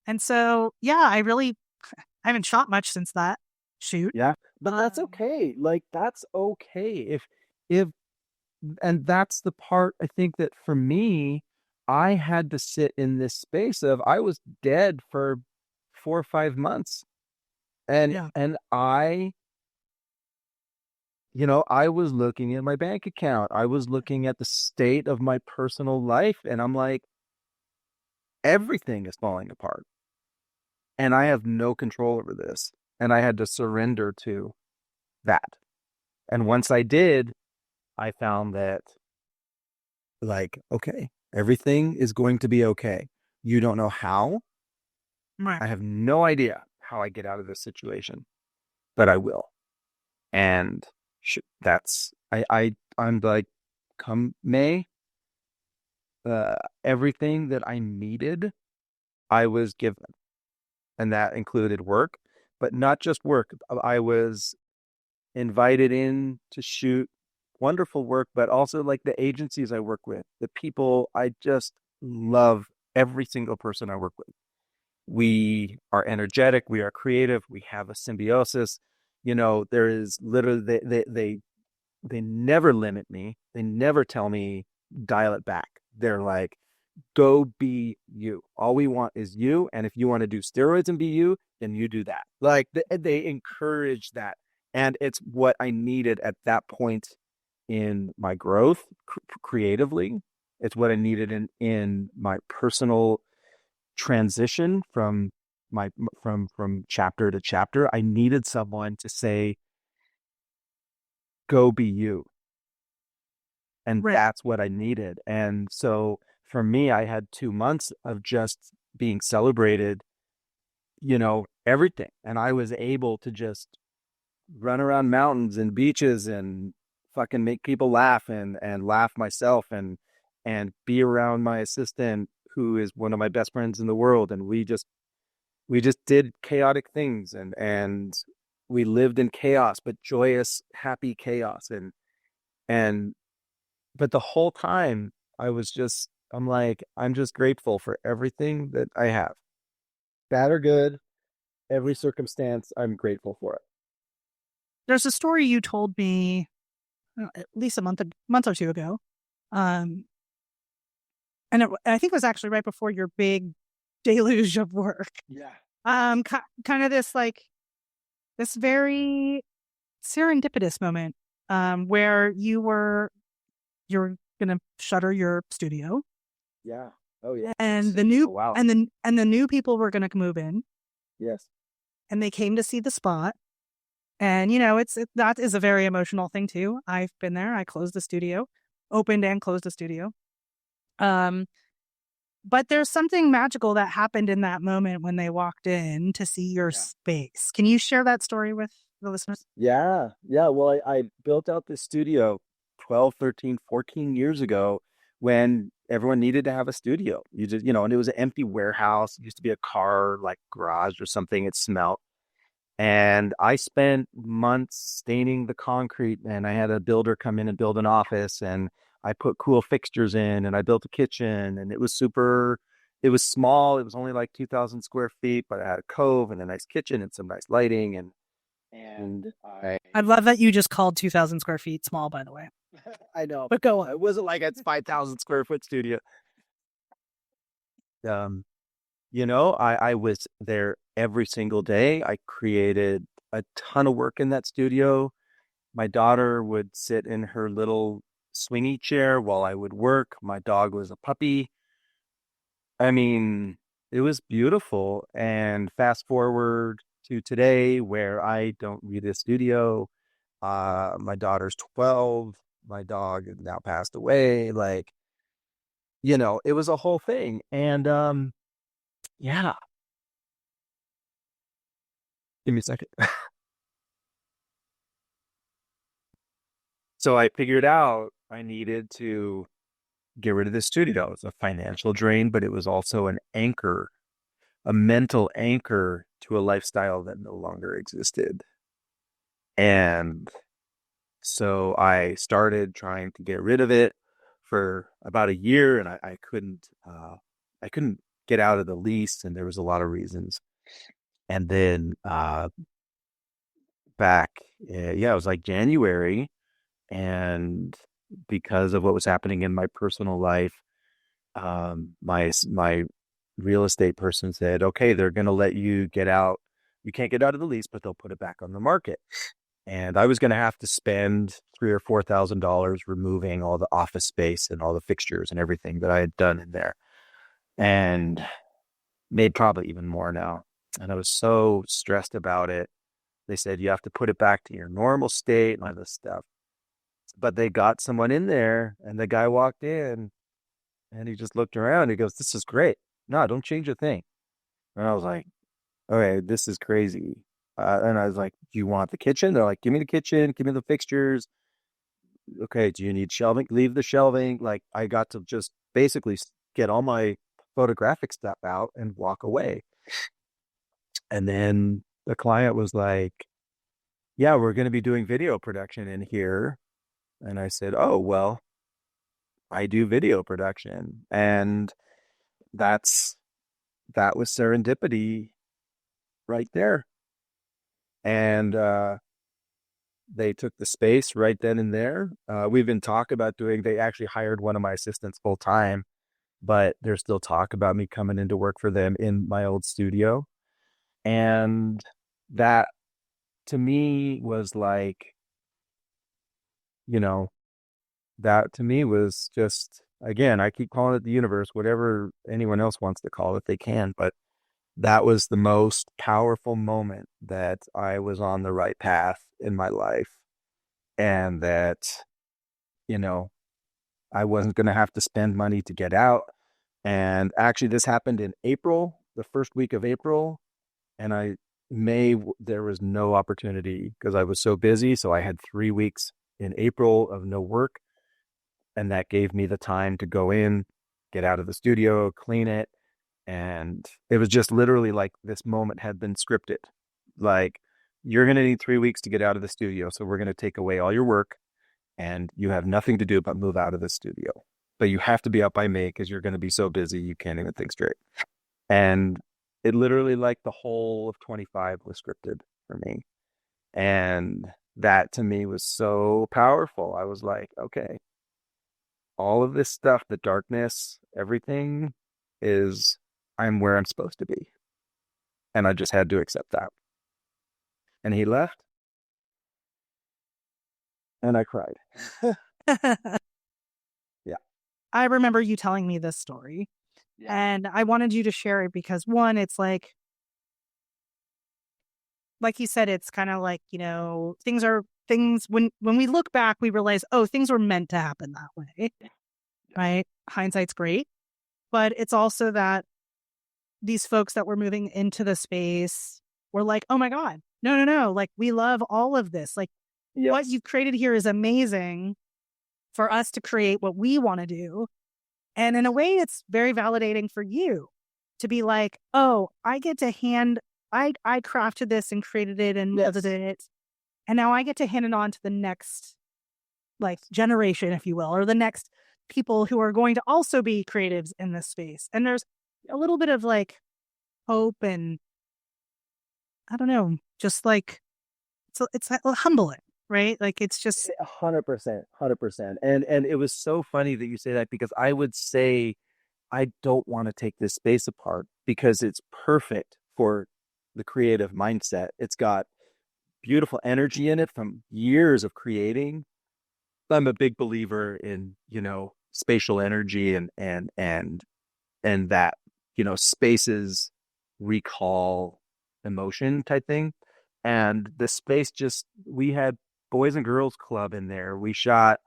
[SPEAKER 1] And so, yeah, I haven't shot much since that shoot.
[SPEAKER 2] Yeah. But that's okay. Like that's okay. If and that's the part I think that for me, I had to sit in this space of I was dead for 4 or 5 months. And
[SPEAKER 1] Yeah.
[SPEAKER 2] and I was looking at my bank account. I was looking at the state of my personal life, and I'm like, everything is falling apart. And I have no control over this. And I had to surrender to that. And once I did, I found that, like, okay, everything is going to be okay. You don't know how.
[SPEAKER 1] Right.
[SPEAKER 2] I have no idea how I get out of this situation, but I will. And I'm like, come May, everything that I needed, I was given. And that included work, but not just work. I was invited in to shoot wonderful work, but also like the agencies I work with, the people, I just love every single person I work with. We are energetic, we are creative, we have a symbiosis. There is literally they never limit me. They never tell me dial it back. They're like, go be you. All we want is you. And if you want to do steroids and be you, then you do that. Like they encourage that. And it's what I needed at that point in my growth creatively. It's what I needed in my personal transition from chapter to chapter. I needed someone to say, go be you. And
[SPEAKER 1] Right.
[SPEAKER 2] that's what I needed. And so for me, I had 2 months of just being celebrated, everything. And I was able to just run around mountains and beaches and fucking make people laugh and laugh myself and be around my assistant, who is one of my best friends in the world. And we just did chaotic things and we lived in chaos, but joyous, happy chaos. And, but the whole time I'm like, I'm just grateful for everything that I have. Bad or good, every circumstance, I'm grateful for it.
[SPEAKER 1] There's a story you told me at least month or two ago. Um, I think it was actually right before your big deluge of work.
[SPEAKER 2] Yeah.
[SPEAKER 1] Kind of this like this very serendipitous moment, where you're gonna shutter your studio,
[SPEAKER 2] Yeah. Oh, yeah.
[SPEAKER 1] and
[SPEAKER 2] Oh, wow.
[SPEAKER 1] the new people were gonna move in,
[SPEAKER 2] Yes.
[SPEAKER 1] and they came to see the spot. And that is a very emotional thing too. I've been there. I closed the studio, opened and closed the studio. Um, but there's something magical that happened in that moment when they walked in to see your
[SPEAKER 2] Yeah.
[SPEAKER 1] space. Can you share that story with the listeners?
[SPEAKER 2] Yeah. Yeah. Well, I built out this studio 12, 13, 14 years ago when everyone needed to have a studio. And it was an empty warehouse. It used to be a car like garage or something. It smelled. And I spent months staining the concrete, and I had a builder come in and build an office, and I put cool fixtures in, and I built a kitchen, and it was small. It was only like 2,000 square feet, but I had a cove and a nice kitchen and some nice lighting. And
[SPEAKER 1] I love that you just called 2,000 square feet small, by the way.
[SPEAKER 2] I know
[SPEAKER 1] But go on.
[SPEAKER 2] it wasn't like it's 5,000 square foot studio. Um, I was there every single day. I created a ton of work in that studio. My daughter would sit in her little swingy chair while I would work. My dog was a puppy. I mean, it was beautiful. And fast forward to today, where I don't need a studio. My daughter's 12. My dog has now passed away. Like, it was a whole thing. And yeah, give me a second. So I figured out I needed to get rid of the studio. It was a financial drain, but it was also an anchor, a mental anchor to a lifestyle that no longer existed. And so I started trying to get rid of it for about a year, and I couldn't get out of the lease, and there was a lot of reasons. And then back, yeah, it was like January, and because of what was happening in my personal life, my real estate person said, okay, they're going to let you get out. You can't get out of the lease, but they'll put it back on the market. And I was going to have to spend $3,000 or $4,000 removing all the office space and all the fixtures and everything that I had done in there, and made probably even more now. And I was so stressed about it. They said you have to put it back to your normal state and all this stuff. But they got someone in there, and the guy walked in, and he just looked around. And he goes, "This is great. No, don't change a thing." And I was like, "Okay, this is crazy." And I was like, "Do you want the kitchen?" They're like, "Give me the kitchen. Give me the fixtures." Okay, do you need shelving? Leave the shelving. Like, I got to just basically get all my photographic stuff out and walk away. And then the client was like, "Yeah, we're going to be doing video production in here." And I said, "Oh, well, I do video production." And that's that was serendipity right there. And they took the space right then and there. We've been talk about they actually hired one of my assistants full time, but there's still talk about me coming into work for them in my old studio. And that to me was like, you know, that to me was just, again, I keep calling it the universe, whatever anyone else wants to call it, they can. But that was the most powerful moment that I was on the right path in my life, and that, you know, I wasn't going to have to spend money to get out. And actually, this happened in April, the first week of April. And there was no opportunity because I was so busy. So I had 3 weeks in April of no work. And that gave me the time to go in, get out of the studio, clean it. And it was just literally like this moment had been scripted. Like, you're going to need 3 weeks to get out of the studio. So we're going to take away all your work, and you have nothing to do but move out of the studio. But you have to be out by May because you're going to be so busy you can't even think straight. And it literally, like, the whole of 25 was scripted for me. And that to me was so powerful. I was like, okay, all of this stuff, the darkness, everything is, I'm where I'm supposed to be. And I just had to accept that. And he left and I cried. Yeah.
[SPEAKER 1] I remember you telling me this story,
[SPEAKER 2] Yeah.
[SPEAKER 1] and I wanted you to share it because one, it's like you said, it's kind of like, things when we look back, we realize, oh, things were meant to happen that way, right? Hindsight's great, but it's also that these folks that were moving into the space were like, oh my God, no, no, no. Like, we love all of this. Like,
[SPEAKER 2] Yep.
[SPEAKER 1] what you've created here is amazing for us to create what we want to do. And in a way, it's very validating for you to be like, oh, I crafted this and created it and
[SPEAKER 2] Yes.
[SPEAKER 1] edited it. And now I get to hand it on to the next like generation, if you will, or the next people who are going to also be creatives in this space. And there's a little bit of like hope and I don't know, just like it's humbling, right? Like it's just
[SPEAKER 2] 100%, 100%. And it was so funny that you say that because I would say I don't want to take this space apart because it's perfect for the creative mindset. It's got beautiful energy in it from years of creating. I'm a big believer in, spatial energy and that, spaces recall emotion type thing. And the space just, we had Boys and Girls Club in there. We shot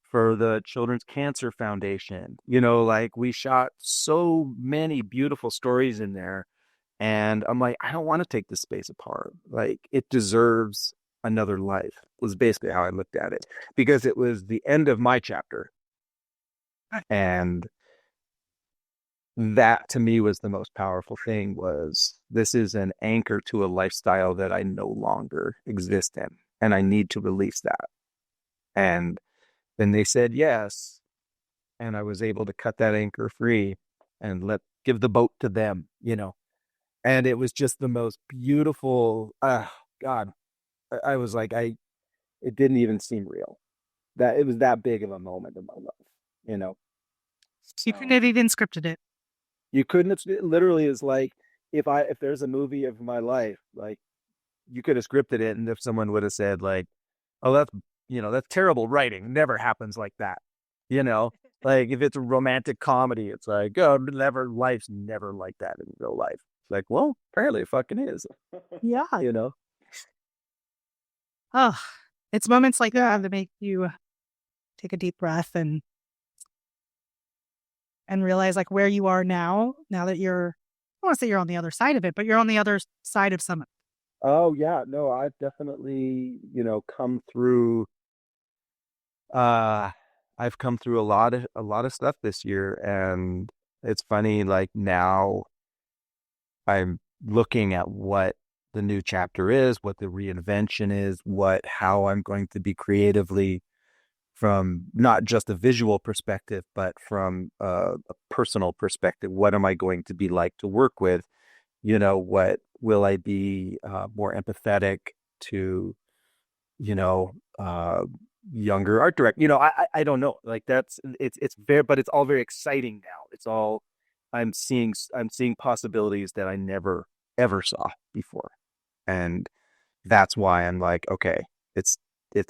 [SPEAKER 2] for the Children's Cancer Foundation. Like, we shot so many beautiful stories in there. And I'm like, I don't want to take this space apart. Like, it deserves another life, was basically how I looked at it, because it was the end of my chapter. And that to me was the most powerful thing, was this is an anchor to a lifestyle that I no longer exist in. And I need to release that. And then they said yes. And I was able to cut that anchor free and give the boat to them. And it was just the most beautiful, God, I was like, it didn't even seem real that it was that big of a moment in my life.
[SPEAKER 1] you couldn't
[SPEAKER 2] So
[SPEAKER 1] have even scripted it.
[SPEAKER 2] you couldn't have, it literally is like, if there's a movie of my life, like, you could have scripted it. And if someone would have said like, oh, that's terrible writing. Never happens like that. You know, like, if it's a romantic comedy, it's like, oh, life's never like that in real life. It's like, well, apparently it fucking is.
[SPEAKER 1] Yeah.
[SPEAKER 2] you know?
[SPEAKER 1] Oh, it's moments like that that make you take a deep breath and realize like where you are now that you're, I don't want to say you're on the other side of it, but you're on the other side of some.
[SPEAKER 2] Oh yeah, no, I've definitely, come through uh I've come through a lot of stuff this year, and it's funny, like, now I'm looking at what the new chapter is, what the reinvention is, how I'm going to be creatively, from not just a visual perspective, but from a personal perspective. What am I going to be like to work with? What will I be more empathetic to, you know, uh, younger art director? I don't know. Like, it's very, but it's all very exciting now. It's all, I'm seeing possibilities that I never ever saw before. And that's why I'm like, okay, it's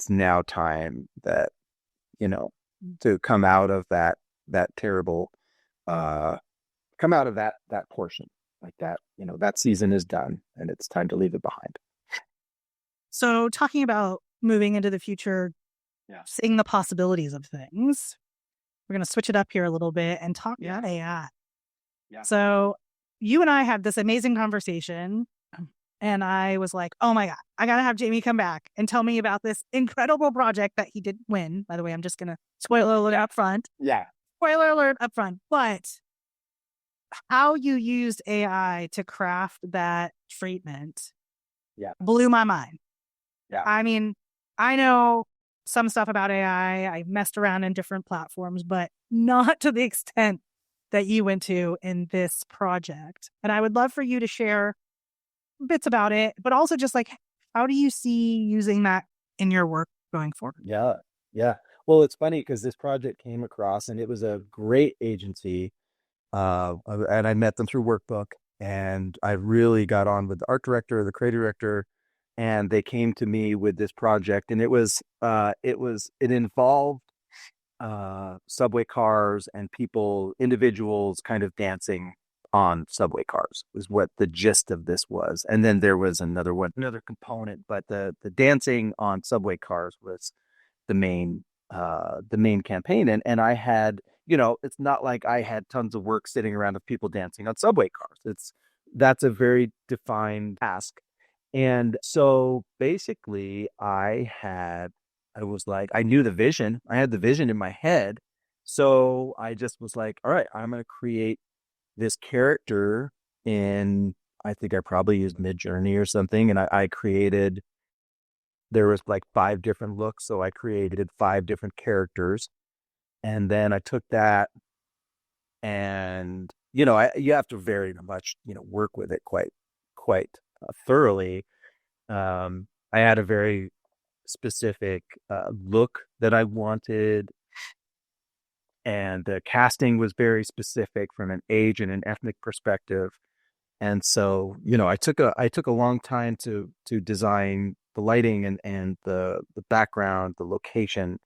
[SPEAKER 2] now time that, to come out of that terrible, uh, come out of that portion, like that, that season is done and it's time to leave it behind.
[SPEAKER 1] So talking about moving into the future,
[SPEAKER 2] Yeah.
[SPEAKER 1] seeing the possibilities of things, we're going to switch it up here a little bit and talk about AI.
[SPEAKER 2] Yeah.
[SPEAKER 1] So you and I had this amazing conversation, and I was like, oh my God, I got to have Jamie come back and tell me about this incredible project that he didn't win. By the way, I'm just going to spoiler alert up front.
[SPEAKER 2] Yeah.
[SPEAKER 1] Spoiler alert up front. But how you used AI to craft that treatment
[SPEAKER 2] Yeah.
[SPEAKER 1] blew my mind.
[SPEAKER 2] Yeah.
[SPEAKER 1] I mean, I know some stuff about AI. I messed around in different platforms, but not to the extent that you went to in this project. And I would love for you to share bits about it, but also just like, how do you see using that in your work going forward?
[SPEAKER 2] Yeah. Yeah. Well, it's funny because this project came across and it was a great agency. And I met them through Workbook, and I really got on with the art director, the creative director, and they came to me with this project, and it involved subway cars and people, individuals kind of dancing on subway cars was what the gist of this was. And then there was another component, but the dancing on subway cars was the main campaign. And I had, it's not like I had tons of work sitting around of people dancing on subway cars. That's a very defined task. And so basically I was like, I knew the vision. I had the vision in my head. So I just was like, all right, I'm going to create this character in, I think I probably used Midjourney or something. And I created, there was like 5 different looks. So I created 5 different characters. And then I took that and, you have to very much, work with it quite thoroughly. I had a very specific look that I wanted, and the casting was very specific from an age and an ethnic perspective. And so, I took a long time to design the lighting and the background, the location.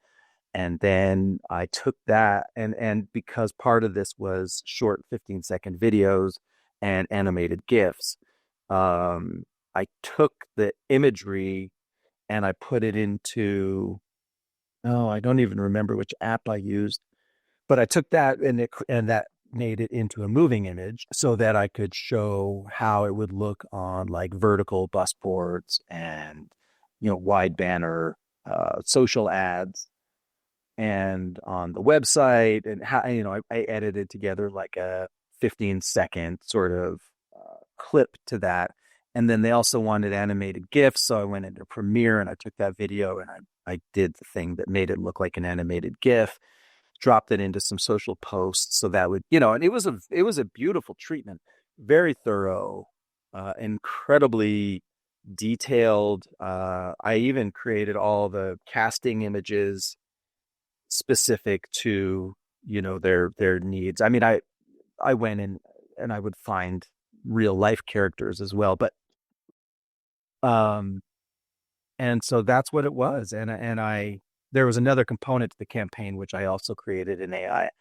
[SPEAKER 2] And then I took that and because part of this was short 15-second videos and animated GIFs, um, I took the imagery and I put it into, oh, I don't even remember which app I used, but I took that and that made it into a moving image so that I could show how it would look on like vertical bus boards and, wide banner social ads and on the website. And how, I edited together like a 15-second sort of clip to that. And then they also wanted animated GIFs. So I went into Premiere and I took that video and I did the thing that made it look like an animated GIF, dropped it into some social posts. So that would, and it was a beautiful treatment, very thorough, incredibly detailed. I even created all the casting images specific to, their needs. I mean, I went in and I would find real life characters as well, but um and so that's what it was. And I there was another component to the campaign which I also created in AI.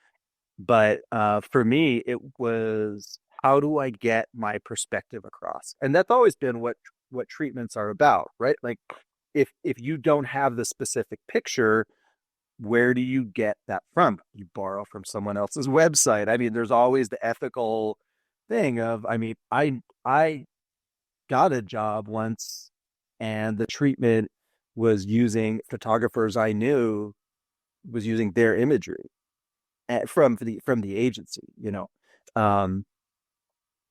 [SPEAKER 2] But for me it was, how do I get my perspective across? And that's always been what treatments are about, right? Like if you don't have the specific picture, where do you get that from? You borrow from someone else's website. I mean, there's always the ethical thing of, I mean, I got a job once and the treatment was using photographers I knew, was using their imagery from the agency. Um,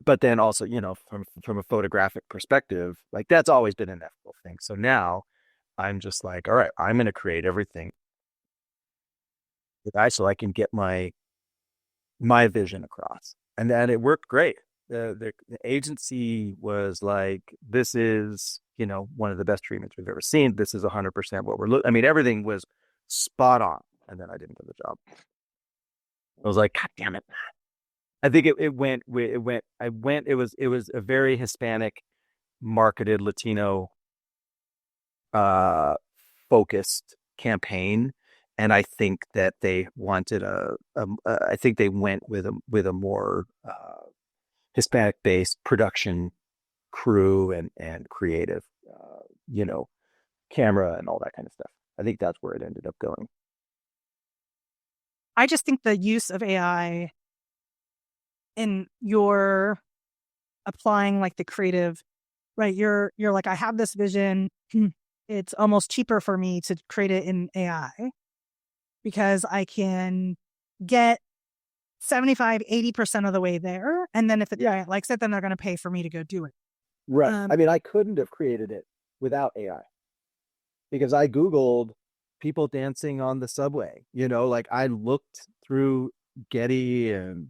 [SPEAKER 2] but then also, from a photographic perspective, like that's always been an ethical thing. So now I'm just like, all right, I'm going to create everything with I so I can get my vision across. And then it worked great. The agency was like, this is, one of the best treatments we've ever seen. This is 100% what we're looking. I mean, everything was spot on. And then I didn't get the job. I was like, God damn it. I think it was a very Hispanic marketed Latino uh focused campaign. And I think that they wanted I think they went with a more Hispanic based production crew and creative, you know, camera and all that kind of stuff. I think that's where it ended up going.
[SPEAKER 1] I just think the use of AI in your applying like the creative, right? You're like, I have this vision. It's almost cheaper for me to create it in AI because I can get 75-80% of the way there. And then if the client likes it, then they're going to pay for me to go do it.
[SPEAKER 2] Right. I mean, I couldn't have created it without AI because I Googled people dancing on the subway. Like I looked through Getty and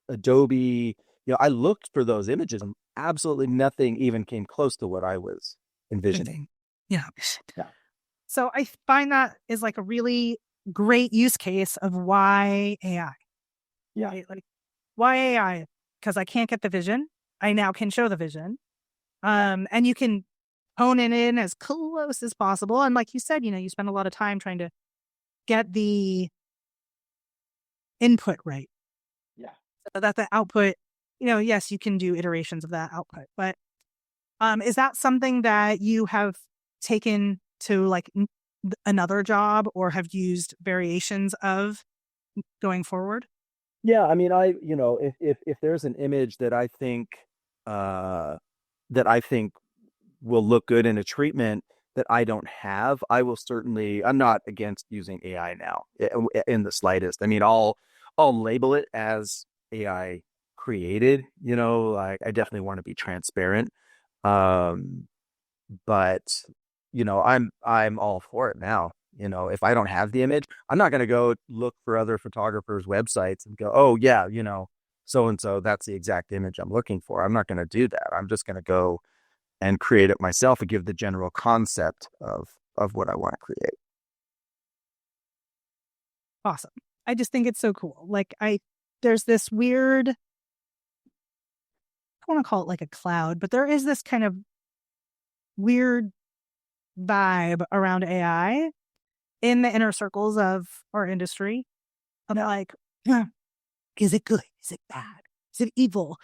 [SPEAKER 2] Adobe. I looked for those images and absolutely nothing even came close to what I was envisioning.
[SPEAKER 1] Yeah.
[SPEAKER 2] Yeah.
[SPEAKER 1] So I find that is like a really great use case of why AI.
[SPEAKER 2] Yeah.
[SPEAKER 1] Right? Like why AI? Because I can't get the vision. I now can show the vision. And you can hone it in as close as possible. And like you said, you spend a lot of time trying to get the input right.
[SPEAKER 2] Yeah.
[SPEAKER 1] So that the output, yes, you can do iterations of that output. But is that something that you have taken to like another job or have used variations of going forward?
[SPEAKER 2] Yeah, I mean, if there's an image uh that I think will look good in a treatment that I don't have, I'm not against using AI now in the slightest. I mean, I'll label it as AI created, like I definitely want to be transparent. Um, but I'm all for it now. If I don't have the image, I'm not going to go look for other photographers' websites and go, oh yeah, so and so, that's the exact image I'm looking for. I'm not going to do that. I'm just going to go and create it myself and give the general concept of what I want to create.
[SPEAKER 1] Awesome. I just think it's so cool. There's this weird, I don't want to call it like a cloud, but there is this kind of weird vibe around AI in the inner circles of our industry. And they're like, "Huh, is it good? Is it bad? Is it evil?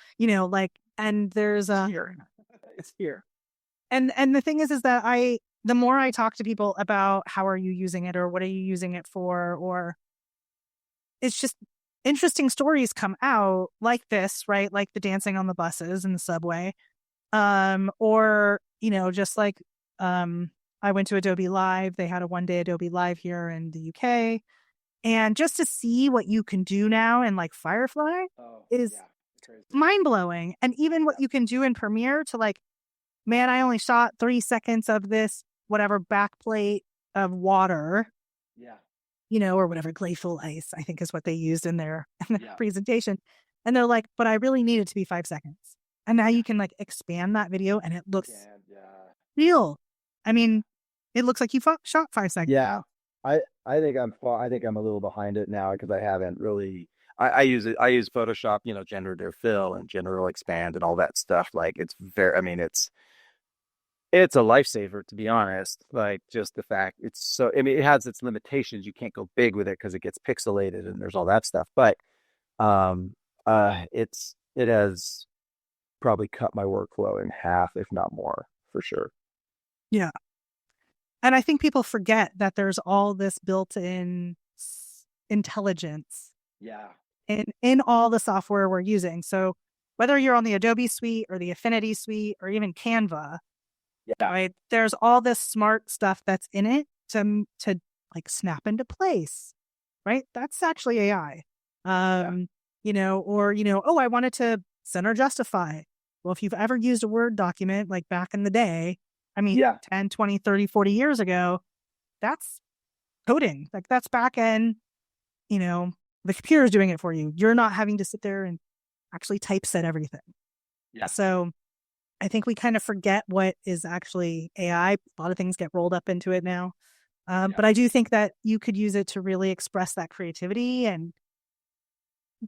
[SPEAKER 1] And there's
[SPEAKER 2] Here. It's here.
[SPEAKER 1] and the thing is that the more I talk to people about how are you using it or what are you using it for, or it's just interesting stories come out like this, right? Like the dancing on the buses and the subway. Or, just like I went to Adobe Live. They had a 1-day Adobe Live here in the UK. And just to see what you can do now in like Firefly
[SPEAKER 2] Oh,
[SPEAKER 1] is
[SPEAKER 2] yeah. Crazy.
[SPEAKER 1] mind blowing. And even what you can do in Premiere to like, man, I only shot 3 seconds of this, whatever backplate of water,
[SPEAKER 2] Yeah.
[SPEAKER 1] or whatever glacial ice, I think is what they used in their,
[SPEAKER 2] Yeah.
[SPEAKER 1] presentation. And they're like, but I really need it to be 5 seconds. And now
[SPEAKER 2] Yeah.
[SPEAKER 1] you can like expand that video and it looks
[SPEAKER 2] Yeah.
[SPEAKER 1] real. I mean, it looks like you shot 5 seconds.
[SPEAKER 2] Yeah. I think I'm a little behind it now because I haven't really I use Photoshop, generative fill and general expand and all that stuff. Like I mean it's a lifesaver to be honest. Like just the fact I mean it has its limitations. You can't go big with it because it gets pixelated and there's all that stuff. But um it has probably cut my workflow in half, if not more, for sure.
[SPEAKER 1] Yeah. And I think people forget that there's all this built-in intelligence
[SPEAKER 2] Yeah.
[SPEAKER 1] in all the software we're using. So whether you're on the Adobe suite or the Affinity suite or even Canva,
[SPEAKER 2] Yeah.
[SPEAKER 1] right? There's all this smart stuff that's in it to like snap into place, right? That's actually AI. Oh, I wanted to center justify. Well, if you've ever used a Word document like back in the day, I mean,
[SPEAKER 2] Yeah.
[SPEAKER 1] 10, 20, 30, 40 years ago, that's coding. Like that's back end, you know, the computer's doing it for you. You're not having to sit there and actually typeset everything.
[SPEAKER 2] Yeah.
[SPEAKER 1] So I think we kind of forget what is actually AI. A lot of things get rolled up into it now. But I do think that you could use it to really express that creativity and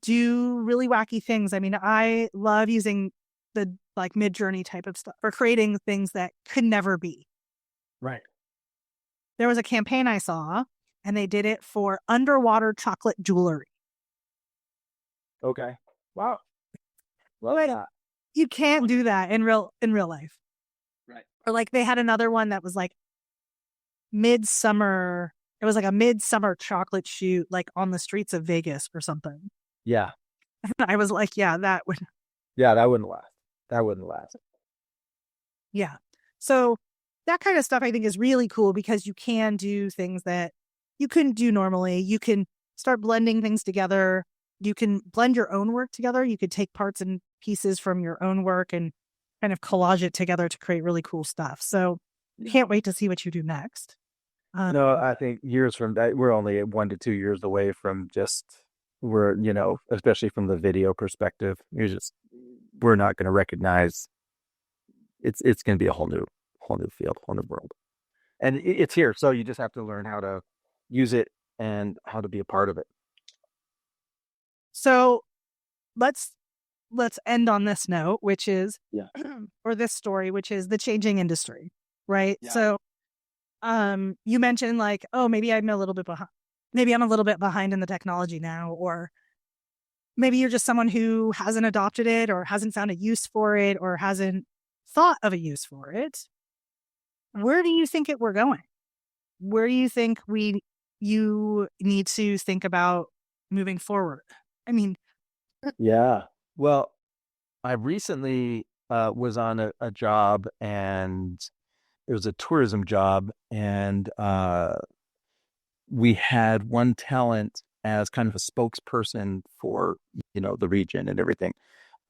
[SPEAKER 1] do really wacky things. I mean, I love using the like mid-journey type of stuff for creating things that could never be.
[SPEAKER 2] Right.
[SPEAKER 1] There was a campaign I saw and they did it for underwater chocolate jewelry.
[SPEAKER 2] Okay. Wow. Love that.
[SPEAKER 1] You can't do that in real life.
[SPEAKER 2] Right.
[SPEAKER 1] Or like they had another one that was like midsummer. It was like a midsummer chocolate shoot, like on the streets of Vegas or something.
[SPEAKER 2] Yeah.
[SPEAKER 1] And I was like, yeah, that would,
[SPEAKER 2] Yeah, that wouldn't last. That wouldn't last.
[SPEAKER 1] yeah. So that kind of stuff I think is really cool because you can do things that you couldn't do normally. You can start blending things together. You can blend your own work together. You could take parts and pieces from your own work and kind of collage it together to create really cool stuff. So can't wait to see what you do next. Um,
[SPEAKER 2] No, I think years from that, we're only 1 to 2 years away from just we're, especially from the video perspective, we're not going to recognize it's going to be a whole new field, whole new world. And it's here. So you just have to learn how to use it and how to be a part of it.
[SPEAKER 1] so let's let's end on this note, which is,
[SPEAKER 2] Yeah.
[SPEAKER 1] or this story, which is the changing industry, right?
[SPEAKER 2] Yeah.
[SPEAKER 1] So, you mentioned like, oh, maybe I'm a little bit behind. Maybe I'm a little bit behind in the technology now, or maybe you're just someone who hasn't adopted it or hasn't found a use for it or hasn't thought of a use for it. Where do you think we're going? Where do you think you need to think about moving forward? I mean,
[SPEAKER 2] Yeah. Well, I recently was on a job, and it was a tourism job, and we had one talent as kind of a spokesperson for, the region and everything.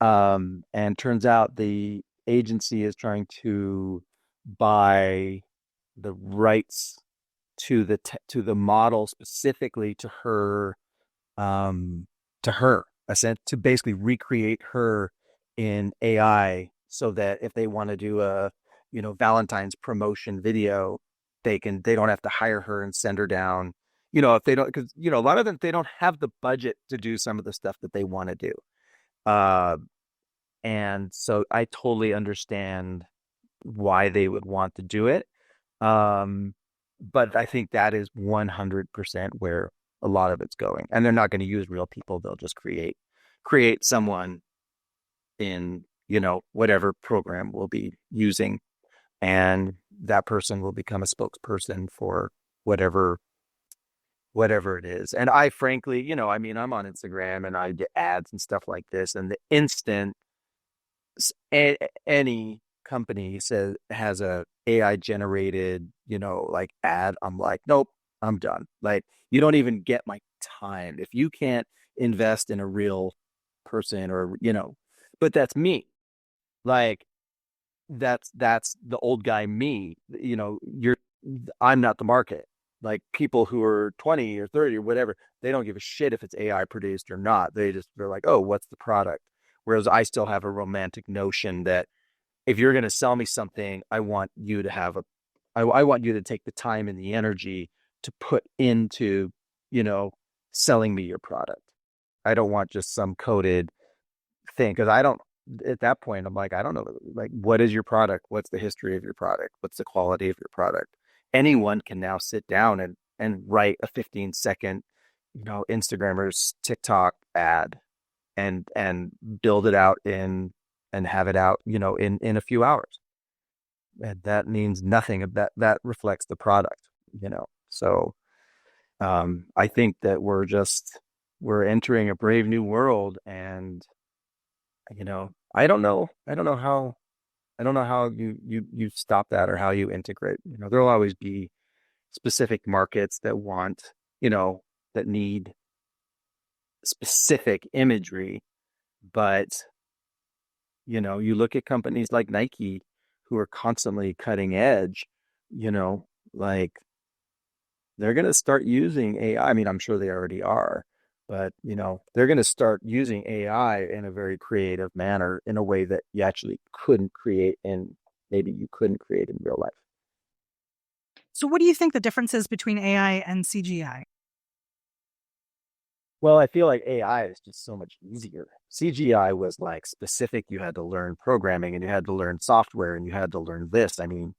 [SPEAKER 2] And turns out the agency is trying to buy the rights to the model specifically um, to her, to basically recreate her in AI, so that if they want to do a, Valentine's promotion video, they don't have to hire her and send her down. If they don't, because a lot of them, they don't have the budget to do some of the stuff that they want to do. Uh, and so I totally understand why they would want to do it. Um, but I think that is 100% where a lot of it's going. And they're not going to use real people. They'll just create someone in, whatever program we'll be using. And that person will become a spokesperson for whatever whatever it is. And I frankly, I mean, I'm on Instagram and I get ads and stuff like this. And the instant any company says has a AI generated, like ad, I'm like, nope, I'm done. Like, you don't even get my time if you can't invest in a real person, or but that's me. Like, that's the old guy me. I'm not the market. Like, people who are 20 or 30 or whatever, they don't give a shit if it's AI produced or not. They're like, oh, what's the product? Whereas I still have a romantic notion that if you're going to sell me something, I want you to take the time and the energy to put into, you know, selling me your product. I don't want just some coded thing, because I don't, at that point, I'm like, I don't know, like, what is your product? What's the history of your product? What's the quality of your product? Anyone can now sit down and write a 15-second, Instagram or TikTok ad, and build it out and have it out, in a few hours. And that means nothing of that reflects the product, So I think that we're entering a brave new world, and I don't know how you stop that, or how you integrate. There'll always be specific markets that want, that need specific imagery, but you look at companies like Nike, who are constantly cutting edge, like, they're going to start using AI. I mean, I'm sure they already are, but they're going to start using AI in a very creative manner, in a way that you actually couldn't create in maybe you couldn't create in real life.
[SPEAKER 1] so what do you think the difference is between AI and CGI?
[SPEAKER 2] Well, I feel like AI is just so much easier. CGI was like specific. You had to learn programming, and you had to learn software, and you had to learn this. I mean,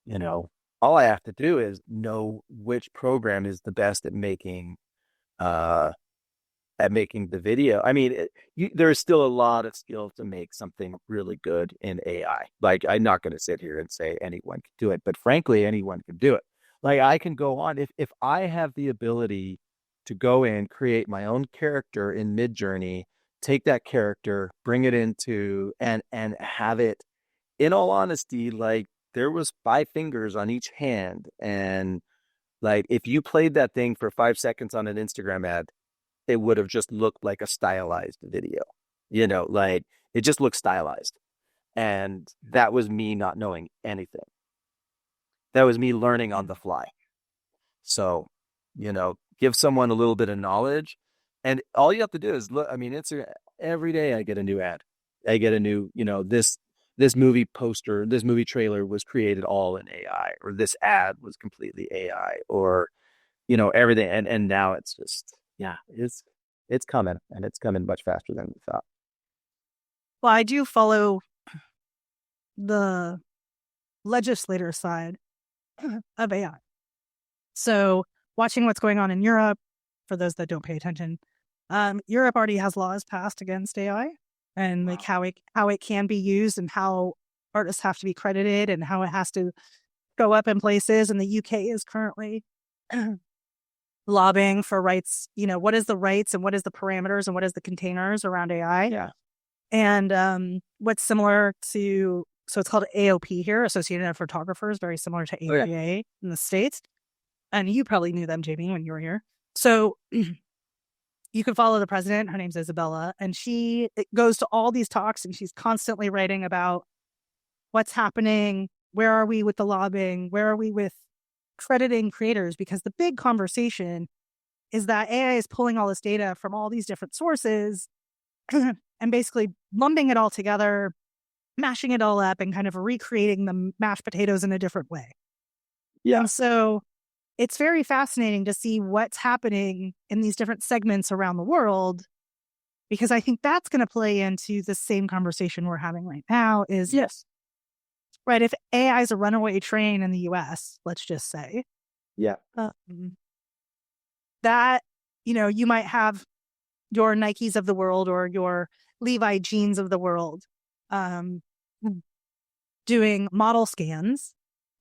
[SPEAKER 2] you know, all I have to do is know which program is the best uh at making the video. I mean, there's still a lot of skill to make something really good in AI. Like, I'm not going to sit here and say anyone can do it, but frankly, anyone can do it. Like, I can go on, if I have the ability to go in, create my own character in Midjourney, take that character, bring it into and have it, in all honesty, like, there was 5 fingers on each hand, and like, if you played that thing for 5 seconds on an Instagram ad, it would have just looked like a stylized video. Like, it just looked stylized. And that was me not knowing anything. That was me learning on the fly. So, give someone a little bit of knowledge, and all you have to do is look. I mean, every day I get a new ad. I get a new, this movie poster, this movie trailer was created all in AI, or this ad was completely AI, or everything. And now it's just, yeah, it's coming, and it's coming much faster than we thought.
[SPEAKER 1] Well, I do follow the legislator side of AI. So watching what's going on in Europe, for those that don't pay attention, Europe already has laws passed against AI and like how it can be used and how artists have to be credited and how it has to go up in places. And the UK is currently lobbying for rights. What is the rights and what is the parameters and what is the containers around AI?
[SPEAKER 2] Yeah.
[SPEAKER 1] And what's similar to, so it's called AOP here, Associated Photographers, very similar to APA in the States. And you probably knew them, Jamie, when you were here. So you can follow the president. Her name's Isabella. And she goes to all these talks and she's constantly writing about what's happening. Where are we with the lobbying? Where are we with crediting creators? Because the big conversation is that AI is pulling all this data from all these different sources and basically lumping it all together, mashing it all up and kind of recreating the mashed potatoes in a different way.
[SPEAKER 2] Yeah.
[SPEAKER 1] And so it's very fascinating to see what's happening in these different segments around the world, because I think that's going to play into the same conversation we're having right now is,
[SPEAKER 2] Yes.
[SPEAKER 1] Right, if AI is a runaway train in the US, let's just say,
[SPEAKER 2] Yeah.
[SPEAKER 1] that, you might have your Nikes of the world or your Levi jeans of the world um, doing model scans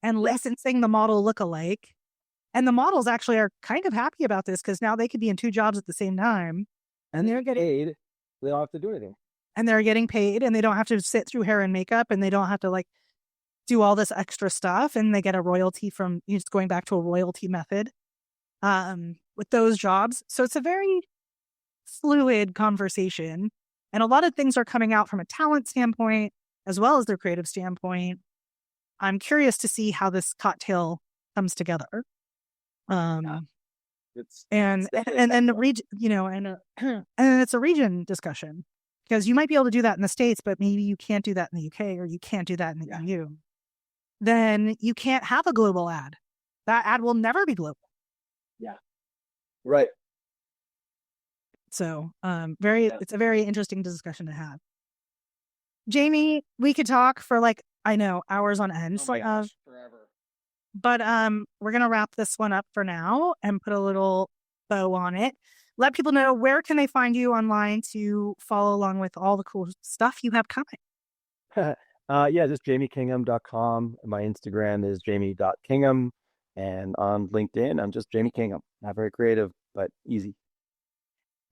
[SPEAKER 1] and licensing the model lookalike. And the models actually are kind of happy about this because now they could be in two jobs at the same time.
[SPEAKER 2] And they're getting paid. They don't have to do anything.
[SPEAKER 1] And they're getting paid and they don't have to sit through hair and makeup and they don't have to like do all this extra stuff. And they get a royalty from, just going back to a royalty method with those jobs. So it's a very fluid conversation. And a lot of things are coming out from a talent standpoint as well as their creative standpoint. I'm curious to see how this cocktail comes together. And the region, and it's a region discussion because you might be able to do that in the States, but maybe you can't do that in the UK or you can't do that in the EU. Then you can't have a global ad. That ad will never be global.
[SPEAKER 2] Yeah. Right.
[SPEAKER 1] So, it's a very interesting discussion to have. Jamie, we could talk for I know, hours on end.
[SPEAKER 2] Oh my gosh, forever.
[SPEAKER 1] But we're going to wrap this one up for now and put a little bow on it. Let people know, where can they find you online to follow along with all the cool stuff you have coming?
[SPEAKER 2] Just jamiekingham.com. My Instagram is jamie.kingham. And on LinkedIn, I'm just Jamie Kingham. Not very creative, but easy.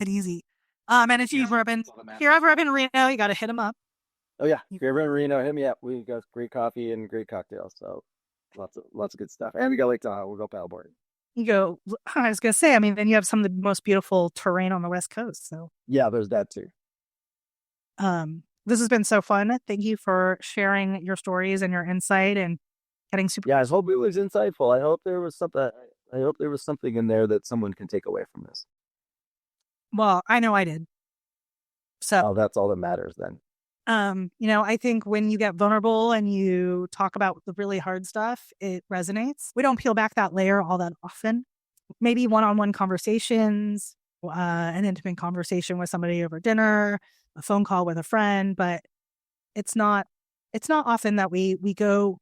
[SPEAKER 1] Easy. And if you're ever in Reno, you got to hit them up.
[SPEAKER 2] Oh yeah, if you're ever in Reno, hit me up. We got great coffee and great cocktails. So lots of good stuff. And we got Lake Tahoe. We'll go paddleboarding.
[SPEAKER 1] I was going to say, then you have some of the most beautiful terrain on the West Coast. So
[SPEAKER 2] yeah, there's that too.
[SPEAKER 1] This has been so fun. Thank you for sharing your stories and your insight and getting super.
[SPEAKER 2] Yeah, I hope it was insightful. I hope there was something in there that someone can take away from this.
[SPEAKER 1] Well, I know I did. So
[SPEAKER 2] that's all that matters then.
[SPEAKER 1] I think when you get vulnerable and you talk about the really hard stuff, it resonates. We don't peel back that layer all that often. Maybe one-on-one conversations, an intimate conversation with somebody over dinner, a phone call with a friend, but it's not often that we go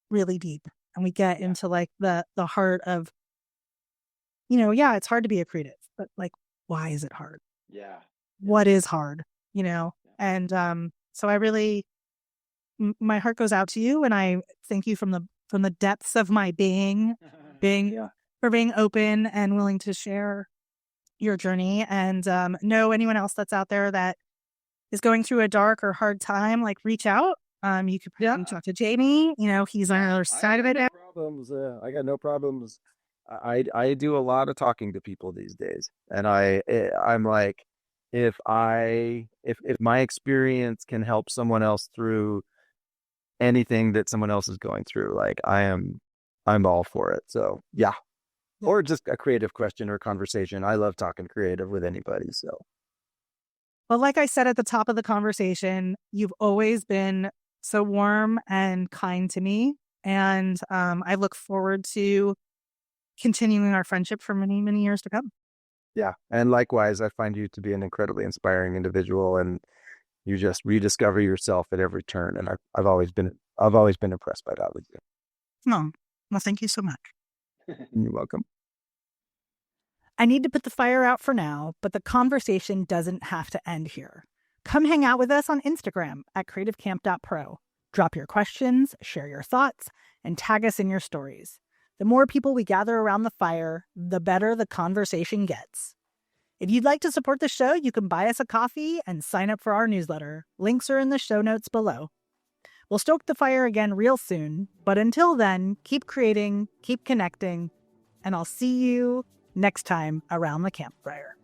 [SPEAKER 1] really deep and we get into the heart of, it's hard to be a creative, but why is it hard?
[SPEAKER 2] Yeah.
[SPEAKER 1] What is hard? And so I really, my heart goes out to you, and I thank you from the depths of my being for being open and willing to share your journey. And know anyone else that's out there that is going through a dark or hard time, reach out. You could talk to Jamie. He's on the other side of it.
[SPEAKER 2] I got no problems. I do a lot of talking to people these days, and I'm like, if my experience can help someone else through anything that someone else is going through, I'm all for it. So yeah. or just a creative question or conversation. I love talking creative with anybody. So,
[SPEAKER 1] Well, like I said at the top of the conversation, you've always been so warm and kind to me. And I look forward to continuing our friendship for many, many years to come.
[SPEAKER 2] yeah. And likewise, I find you to be an incredibly inspiring individual, and you just rediscover yourself at every turn. And I've always been impressed by that with you.
[SPEAKER 1] Oh, well, thank you so much.
[SPEAKER 2] You're welcome.
[SPEAKER 1] I need to put the fire out for now, but the conversation doesn't have to end here. Come hang out with us on Instagram at creativecamp.pro. Drop your questions, share your thoughts, and tag us in your stories. The more people we gather around the fire, the better the conversation gets. If you'd like to support the show, you can buy us a coffee and sign up for our newsletter. Links are in the show notes below. We'll stoke the fire again real soon, but until then, keep creating, keep connecting, and I'll see you next time around the campfire.